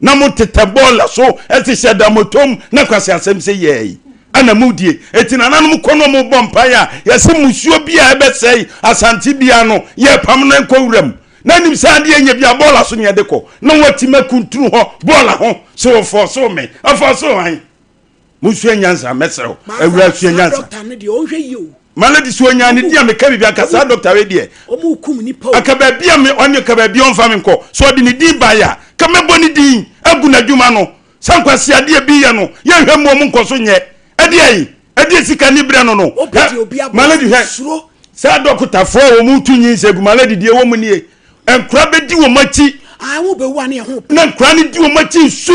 Speaker 3: na moteta bola so etise da motom na kwase asem se ye ana mudie etina nanum kono mo bompa ya yese musuo bia ebesei asanti bia no ye pam na nkowuram na nim sade enya bia bola so ne de ko na watima kunturu ho bola ho so for so me afa so han musuo nyansa mesero awura suo nyansa
Speaker 1: doctor ne de o hwe yi o
Speaker 3: malady suo nyane dia me ka bibia kasa doctor we de
Speaker 1: o mu kum ni pa
Speaker 3: akaba bia me onye kaba bia on fa me ko so de ni din ba ya ka me boni din agu na dwuma no sankwase ade bia no ye hwe mo mu nkoso nye edi sika ni bre no malady he sa dokota fo wo mu tunyi segu malady die wo mu nie enkura bedi wo machi
Speaker 1: wo be wa ne ho
Speaker 3: na enkura ni di wo machi su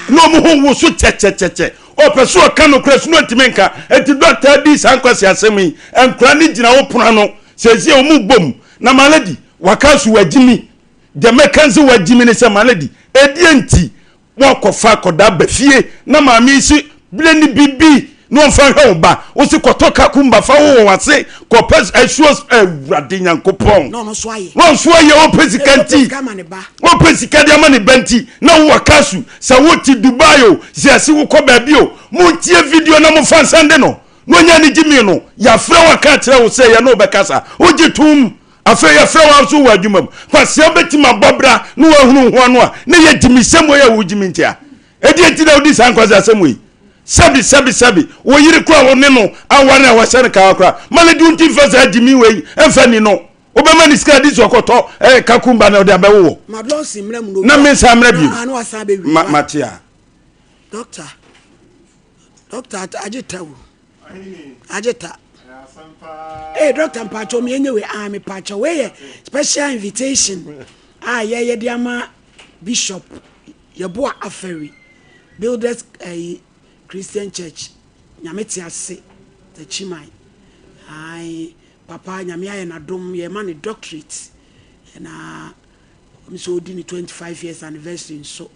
Speaker 3: no mu ho wo so chechecheche o peso ka no kra su no timenka eti doctor di sankwase asemi enkura ni gina wo pona no sezi o mu bom na malady wakasu wagimi de mekanzi wagimi ne se malady edi enti wo kofa koda bafie na maami isi bleni bibi no fa hwe ba o si kotoka kumba fa wo wase ko pes assuos awrade nyankopon
Speaker 1: no so aye
Speaker 3: o presikanti o presikadi amane banti na wo wakasu sa woti Dubai o siasi wo ko baabi o mo tie video na mo fa sande no nya ni jimi no ya fra waka kire wo se ya no bekasa o gitum afa ya fra wa so wa adwumam kwase obetima bobra no wa hunu ho no a na ya jimisem o ya wo jimintia edi enti na odi sankwase asem yi sabi wo yiri kwa wo ne no aware a wase ka akra malady unti fasa adimi wei emfa ni no obema ni ska dis okoto kakumba na ode abewo
Speaker 1: madlonsi mrem no
Speaker 3: na me sa mra bi
Speaker 1: anu asa be wi
Speaker 3: matia
Speaker 1: doctor ajeta doctor mpacho me enyewe me pacho we special invitation ye de ama bishop yeboa aferi builders Christian church nyameti ase the chimai papa nyame aye na dom ye man doctorate na so di ni 25 years anniversary so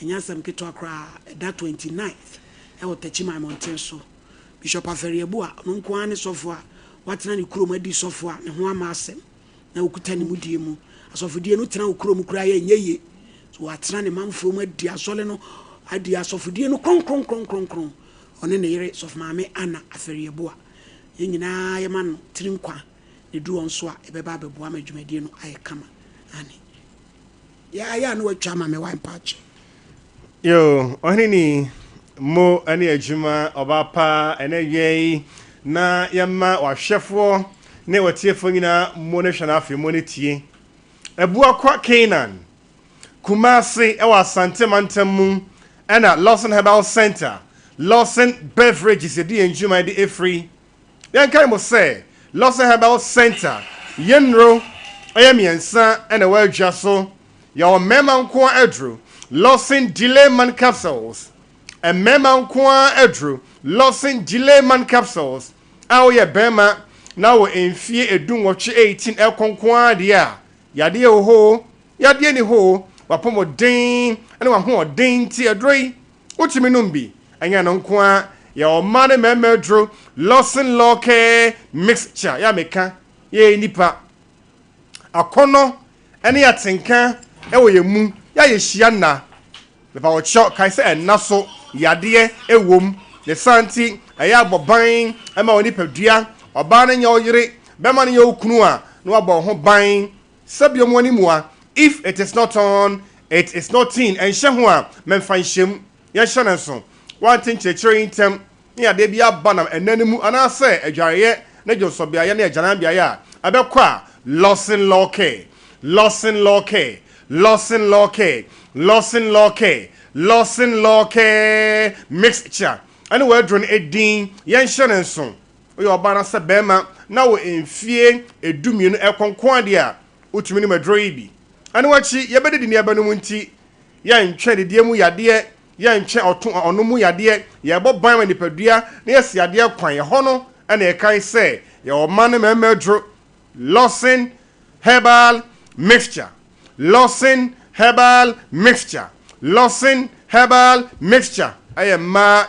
Speaker 1: enyasam keto akra that 29th e wo the chimai mountain so bishop aferiebo a no nko ane sofo a watena ni kurom adi sofo a ne ho ama asem na okuta ni mudie mu asofodie no tena okurom kura ye nyeye so watena ne manfo mu adi asole no adi asofodie no kron one ne yere sof maame ana aferiebo a ye nyina ye man trinkwa ne du onso a ebeba beboa madwumadie no aye kama ani ya no atwa ma me wan patch
Speaker 9: yo Oheneni mo ani adwuma obapa ene yei na yema wahwefo ne watiefo nyina mo ne hwana afi mo ne tie ebua kwa Canaan Kumasi ewa Asante Mantam mu ena Lawson Herbal Center Lawson beverages edi enjuma de free. Yan kai mo say Lawson Herbal Center yenro ayamiensa and a well jaso your mema nko adru Lawson delay man capsules and mema nko adru Lawson delay man capsules awo ye bema na wo enfie edun wo 18 elkonkwa de a yade ho yade ni ho wapomo den ene wa ho den ti adroi utimi numbi anya no nko a ya o mane memedro Lawson Loke mixture ya meka ye nipa akono ene atenka e wo ye mu ya ye hia na me ba wo cho kai se enna so yade ewom ne santi aya boban e ma oni padua oba na nya oyire be ma ne okunu a no abo ho ban sabiom wani mua if it is not on it is not in and shehu a memfa nshem ya hye so one thing chechiri intem ni ade bia banam enanimu ana se adwareye na josobia ya na agyanan bia ya abekwa Lawson Loke Lawson Loke Lawson Loke Lawson Loke Lawson Loke mixture ani we drone edin ya hye so oyo oba na se bema na wo enfie edumienu ekonkon ade a utumi ni madro ibi ani wachi yebede ni aba no munti ya ntwe de mu yade ya ntwe ono mu yade ya bo ban ma nipadua na yesi yade kwan ye ho no ana e kan se ya o man me madro Lawson Herbal Mixture Lawson Herbal Mixture Lawson Herbal Mixture ayema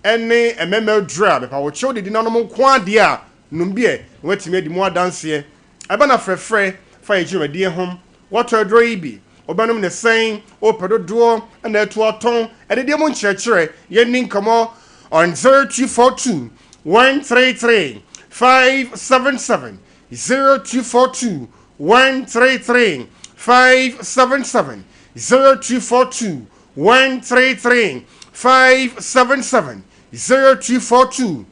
Speaker 9: ene emema dra be pa wo chew de nanom kwa de a numbie watimi adi mu adanse aba na frefre fa yejumadi hom wato adro ibi obanom ne sen o pedodo na etu aton edede mu nkyerɛkyerɛ yɛni nkɔmɔ on 0242 133 577 0242 133 577 0242 133 577 0242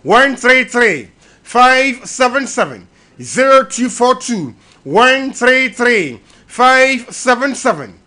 Speaker 9: 133 577 0242 133 577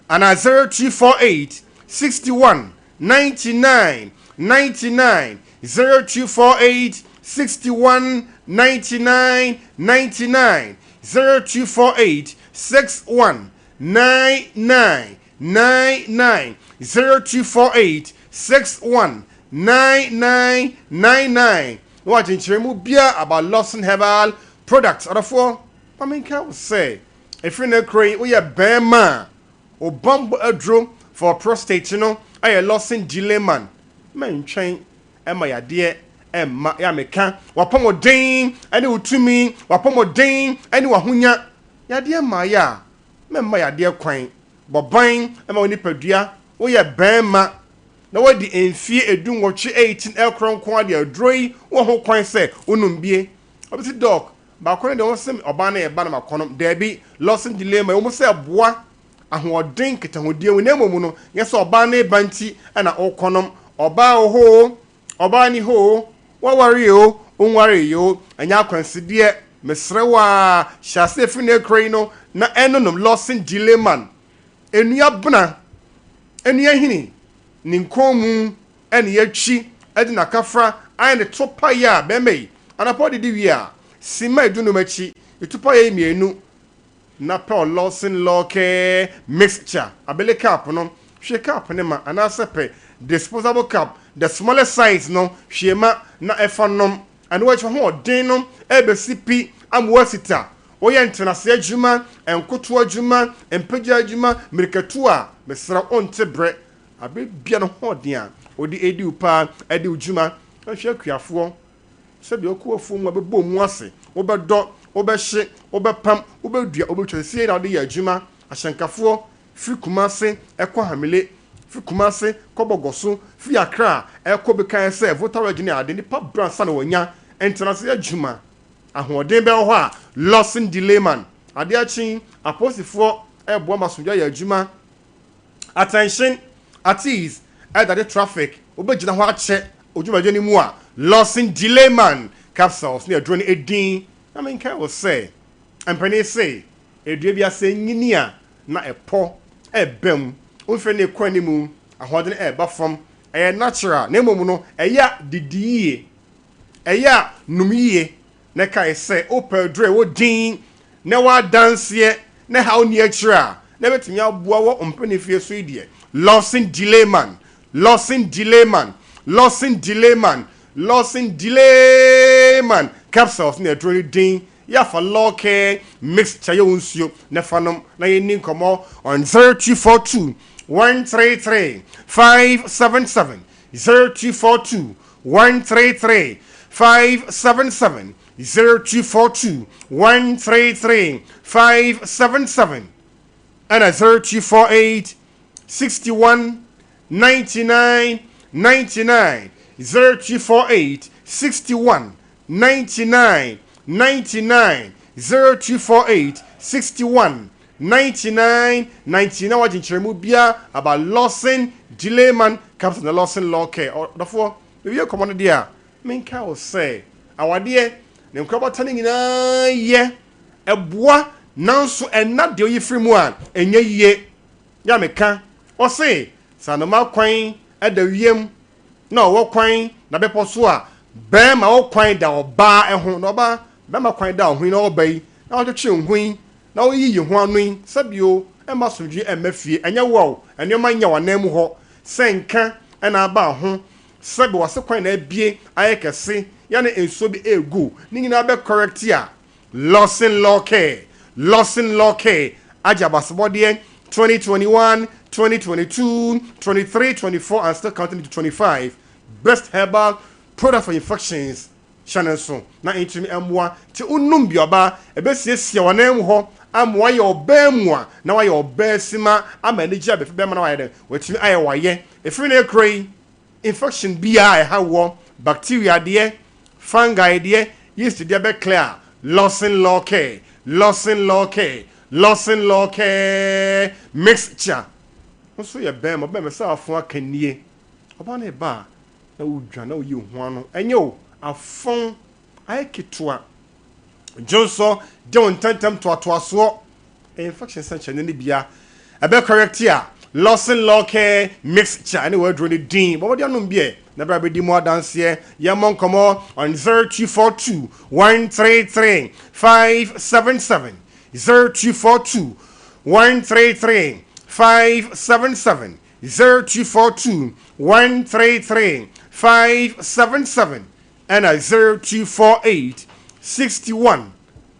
Speaker 9: and 0248 61 99 99 0248 61 99 99 0248 61 99 99 0248 61 9999 what in chemu bia about Lawson Herbal products otherfore I mean can say if you know crane we are bema or bumbo adro for prostate you know I Lawson delay man train and my idea and my yameka wapomo ding and it to me wapomo ding and wahunya ya dear maya my idea quain but buying and my nipadua we are bema na wadi enfie edun woche 18 elkron kwa de adroi wo ho kwan se onumbie obisi dog ba kwan de won sem oba na e ba na makonom da bi Lawson delay ma wo se boa ahoden ketahodie wo na momu no yesa oba na e banti na okonom oba ho oba ni ho wo wari o onwari yo anya kwanside mesrewa shase fine krai no na enonom Lawson delay man enua bna enua hini ninkomu ene yachi edi na kafra ane topa ya bemei anapodi di wi a sima edunu machi itupa ya mienu na pa Lawson Loke mixture abele cap no hwe cap ne ma anasepe disposable cap the smallest size no hwema na efanom ane wachi ho odin no ebesipi amwasita oya internase adwuma enkoto adwuma empagya adwuma mirikatu a mesra onte bre abe bia no hodia odi edi upa edi ujuma ahwe akuafo sebi okuafo mu abebo mu ase obedo obehye obepam obedua obetwasie na odi ya adwuma ahyenkafo fikumase ekwahamile fikumase kobogoso fi akra ekobekan se voter region ade ni pa bransa na wonya internase adwuma ahoden be ho a Lawson delay man ade achi aposifo ebo masodwa ya adwuma attention at ease at the traffic obejina ho ache ojumaje ni mu a Lawson delay man capsules near drone edin I mean can will say and penny say edua bia say nyini a na epo ebem onfe ne kwani mu ahoden eba from natural na mmom no ɛyɛ didie ɛyɛ numie na kai sɛ opedre wo din na wa danseɛ na how ni akyira na betumi aboa wo ompene fie so idie losing delay man capsules na adro din ya fa loke mixture yo nsuo na fanom na yeni nkomo on 0242 133 577 0242 133 577 0242 133 577 and a 0248 61 99 99 0248 61 99 99 0248 61 99 99 wajin chiremu bia about losing delay man captain the losing law care or therefore if you come on there menka will say awade ne nkraba tane nyina ye eboa nanso enna de oyifiri mu a enye yie ya meka o say sanoma kwan adawiem na wo kwan na bepo so a be ma wo kwan da oba ehun na oba be ma kwan da ohun na obai na wo twe ohun na wo yiyi ho anun sabio e ma sodwe e mafie enye wo enema nya wanam ho senka e na aba ho sabi wase kwan na abie ayekese ya na enso bi egu ni nyina be correct ya losing law care ajabasbodie 2021 2022 23 24 and still counting to 25 best herbal product for infections channel so na intimi amwa ti unum bioba ebesiesie wanam ho amwa ye obamwa na wa ye obasima amaniji abefe be na wa ye wetimi aye waye efiri na ekrai infection bia ha wo bacteria de fungi de yeast de be clear losing law care mixture so ye bem obem say afon akanie oba na ba na udwa na oyi ho ano enye o afon ayeketoa jonso de ontantem toatoaso infection sanche ne bia abe correct ya losing law care mixture any word really din but what you know be na bra be di more dance here yamon komo on 0242 133 577 0242 133 577 0242 133 577 and a 0248 61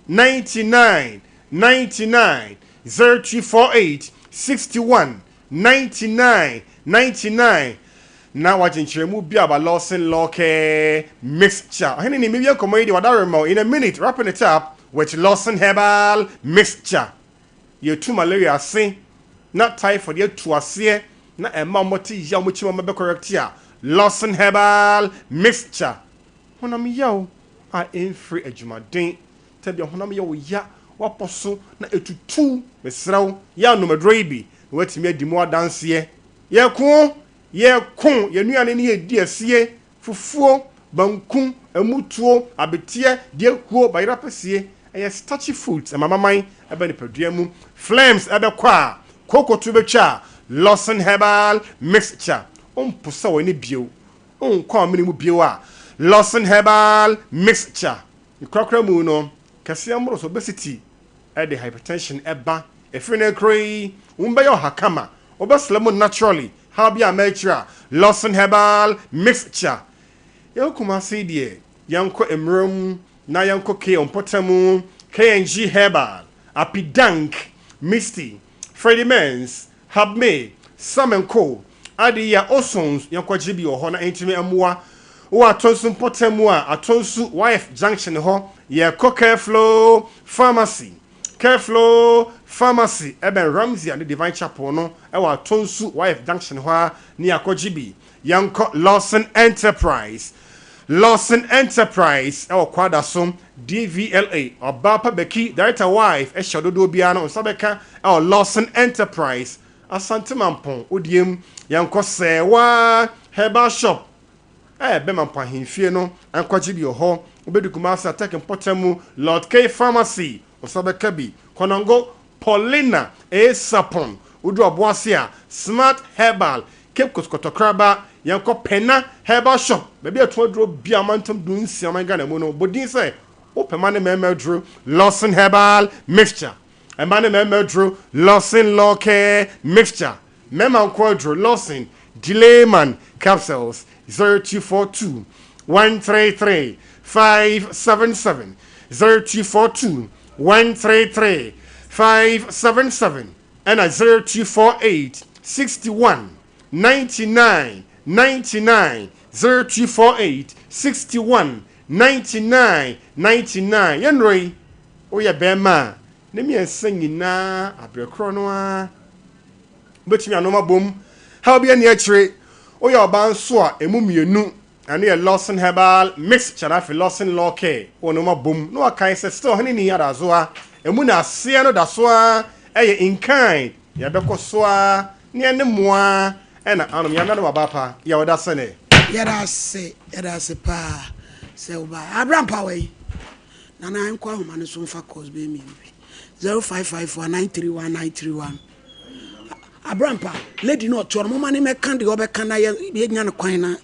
Speaker 9: 99 99 0248 61 99 99 now watching chiremu bi about losing law care mixture Oheneni maybe comedy what in a minute wrapping it up with losing herbal mixture you two malaria say not typhoid you two ase na emma moti ya mochi ma be correct ya losing herbal mixture honam yaw a free adwumaden tabi honam yaw ya waposo na etutu mesraw ya no medroyi bi watimi adimu adanse ye ko ye nuane ne ye di asie fufuo bankum amutuo abetie de huo bayra pesie eye starchy foods amamaman ebe ne padua mu flames ebe kwa kokotu betwa losing herbal mixture pusa woni bio kwa amini mu bio a losing herbal mixture ikrakra mu no kase amro so obesity e de hypertension eba efine kroi umbeyo hakama obeslemu naturally how be a mature losing herbal mixture yankuma sidie yanko emrom na yanko ke onpotamu KNG herbal apidank misty Freddy Mens habme samenko adiya osons yanko jibi oho na entimi amua o atonsu potamu a atonsu wife junction ho ye Careflow pharmacy eben Ramsey and the Divine Chapel no e wa atonsu wife junction ho ni akojibi yanko Lawson Enterprise e wa kwadasom DVLA obapa beki director wife e shododo bia no sabeka e Lawson Enterprise asantimampon odiem yanko sewa herbal shop be mampon hemfie no ankwajibi ho obedukuma sa attack potamu Lord K Pharmacy osabeka bi konongo Paulina sapon udu oboase a smart herbal Cape Coast Kotokraba yanko Pena Herbal Shop maybe a twadro bia mantum dun siamanga mono bodin say open man memedro Lawson Herbal Mixture and man memedro Lawson Law Care Mixture Mema Quadro Lawson Delayman Capsules 0242 133 577 0242 133 577 and a 0248 61 99 99 0248 61 99 99 Yenroy Oya Bema Nemi and singing na Abrecronoa but me anoma boom how be any tree Oya Banswa Emumienu and a Lawson Herbal Mixture of Lawson Law Care Onoma boom no kind says still Oheneni Adazoa Emuna Siano Dasoa in kind Yabeko Soa near Nemoa and Anum Yamada Bapa Yawada Sene.
Speaker 1: Yada say pa say by Abraham Power Nana I'm quite man soon for cause be me 0554931931 Abraham Pa lady no to mo mani me kan de obekana ye nya no kwan na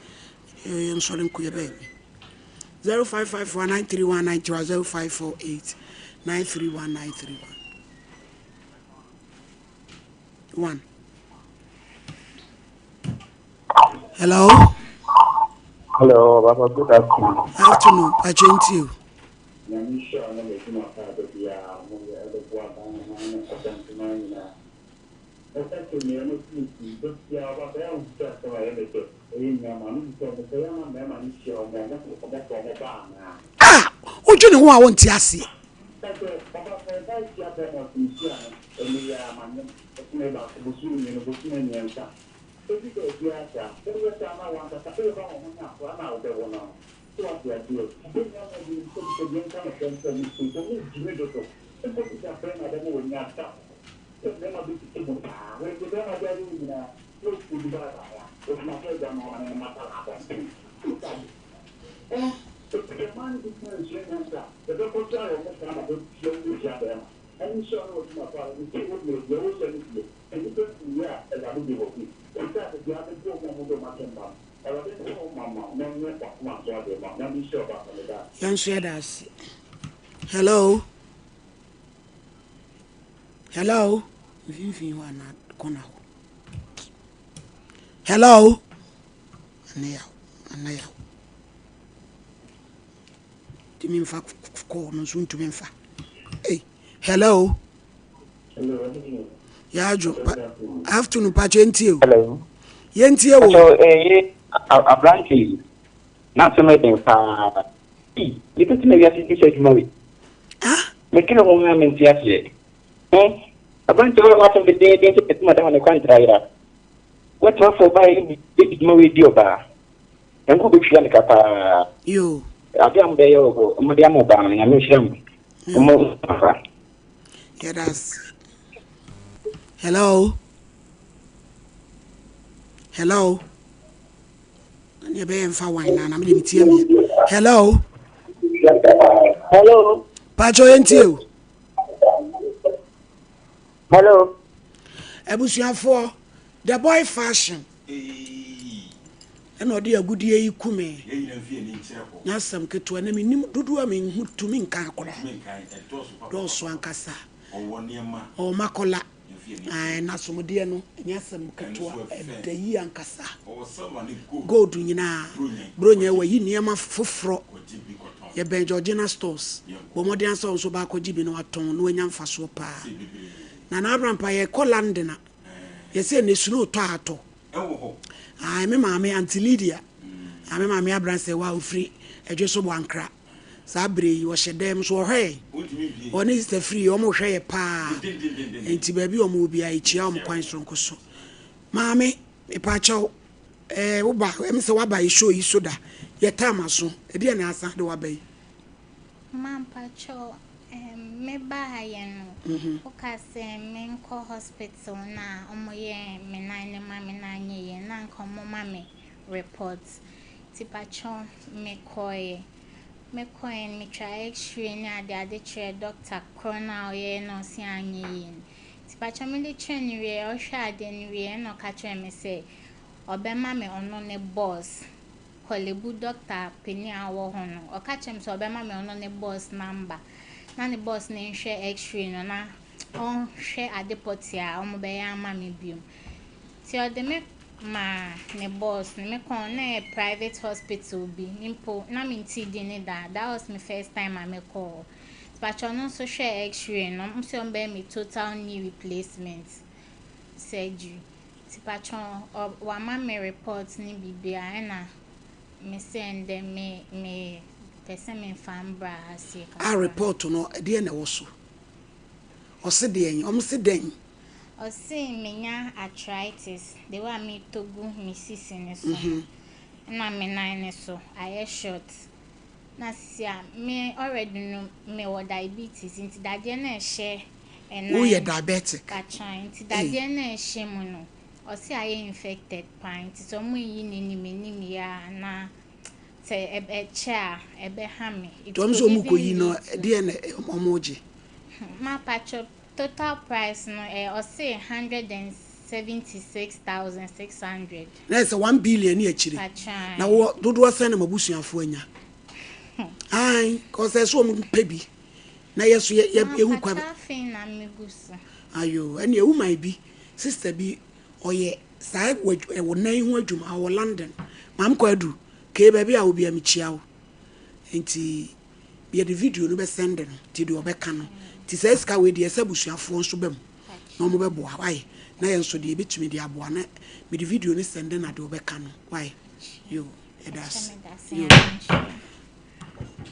Speaker 1: em sori nko ye baby 0554931931 0548931931 Hello.
Speaker 10: Hello, Baba. Good afternoon.
Speaker 1: Afternoon. I change you. Ah, what you know? I want to see. Hello. Hello. Hello. Now. To me, call no soon to me. Hey, hello.
Speaker 10: Hello.
Speaker 1: Yeah, Joe. Afternoon, Pachentiu.
Speaker 10: Hello.
Speaker 1: Yentia.
Speaker 10: So, a branch. Not so much. You can maybe have to say to
Speaker 1: Ah?
Speaker 10: Making a woman in Tiasia. A bunch of what of the day, they get Madame on the country. What for buying this movie deal bar? And who be feeling like
Speaker 1: you?
Speaker 10: I am there, Modiamo Bang, and I'm sure.
Speaker 1: Yeah, that's. Hello. Hello. And you're being for wine, and I'm going to me. Hello.
Speaker 10: Hello.
Speaker 1: Pacho Yentiu.
Speaker 10: Hello.
Speaker 1: Ebusia for the boy fashion. And dear good year you come. Yes, some get to an enemy. Do I mean who to mean Kakora? Dos Wankasa or Makola. And not some dear no, yes, some Katua the year and Cassa. Go to Yina, Brunya, where you near my fufro. Ye ben Georgina stores. Bomodian songs about Kojibino at Ton, no young Fasopa. Nana Rampa, ye call London. Ye say, Niss no tato. I remember my Auntie Lydia. I remember my Abranse wow free, a just one crack. Sabri, you was a damn so hey. One is the free, almost a pa. And Tibaby or movie, I chiam quite strong. Mammy, a pacho, Mr. Wabba, show you soda. Your time soon, a dear answer the Wabay.
Speaker 11: Mam pacho, me buy okay, men call hospital now, omoye, me 9 mammy 9 years, nan come mammy reports. Tipacho, me coy. Me coin me try x-ray na the other chair doctor corona ye no see any yin. Tipacho me the train we or shad in we no catch me say obema me ono ne boss kolebu doctor peni awo ho no okachem so obema me ono ne boss number na ne boss ne hwe x-ray no na on hwe adepoti a omo be ya ama me biom ti odeme ma ne boss ne me kon na private hospital bi nimpo na me nti di ne that was my first time I me call but no so hwe x-ray no mse on be me total knee replacement surgery ti patron wa ma me report ni bibia na me send me person me fambra asi
Speaker 1: a report no de na wo so o se de en o se den
Speaker 11: o se menya arthritis de wa me togu me sisi ne so na me nine so I short na sia me already no me wo diabetes inti dade na ehye and
Speaker 1: who you diabetic
Speaker 11: patron inti dade na ehye mu no o se I infected pint so mo yi ni ya na se cha ebe ha me
Speaker 1: to so mu ko yi no de na omoji
Speaker 11: ma patro total price no o say 176,600
Speaker 1: na say 1 billion ni akire na wo dodo san na mabusuafo anya ai ko say so mu pebi na yeso ye ewu kwa
Speaker 11: na megusu
Speaker 1: ayo ene ewu mai bi sister bi oye sai wo nan hu adwuma wo London mam ko adu ke baby a obi amichiawo enti be the video no be send no ti do obeka no ti say ska we de esabusuafo nso bam na mo bebo why na ye nso de betumi de aboa na me the video no send na de obeka no why yo edas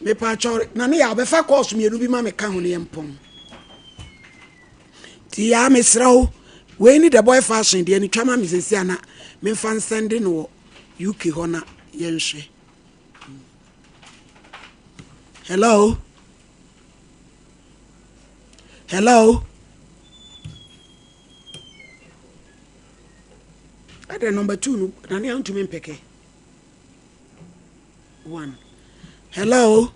Speaker 1: me pa chore na ne ya obefa course me bi ma me ka ho ne empom ti ya me srawo we ni the boy fashion de ni twama me sesi ana me fan send no UK hona yenhwe. Hello. At the number 2 no na ne antumi mpeke 1. Hello.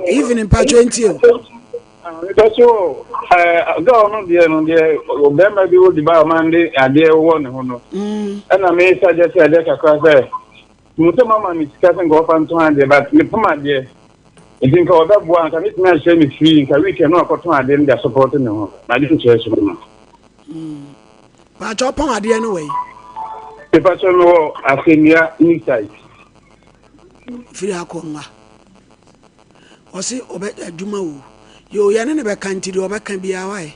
Speaker 1: Evening Patro
Speaker 12: because go on there Obama be the bar Monday and there one and I may suggest a class there. Mutama is cutting go on 200, but the Puma dear. I think all that one can it not shame me free, we cannot go to them that supporting them. I didn't church.
Speaker 1: But up on the anyway.
Speaker 12: The person who I think near inside.
Speaker 1: Free Akonga. Or see Obet Dumau. Yo, you never can do over can be away.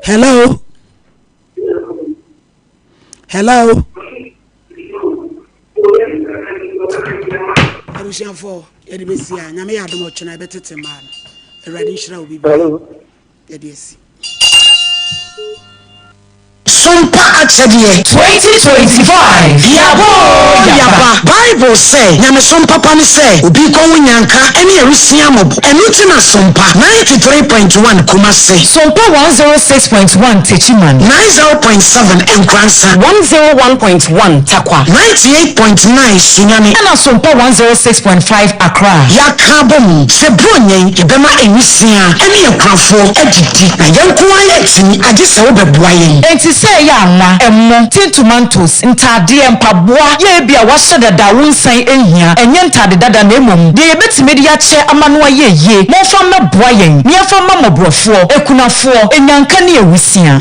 Speaker 1: Hello. I wish you for Edibisia, Namia Domochana, I bet it's a man. A radish will be better. Yes. Sompa Nkomo 2025 yaba Bible say nyame sompa pani say obi ko wunyanka ene erusia mobo enuti na sompa 93.1 Kumasi sompa 106.1 Techiman 90.7 Nkransa 101.1 Takwa 98.9 Sunyani na sompa 106.5 Accra yakabom sebronyen ebema erusia ene ekrafo edidi na yanko ayetini agese obebua yen enti say ya nwa emmo tin tomatoes ntade empaboa ye bia wahye dada wonsan ehia enye ntade dada na emom de ye betime de ya che amano ayeye mo fa meboa yen me fa ma mobrofo ekunafo enyanka ne ewusia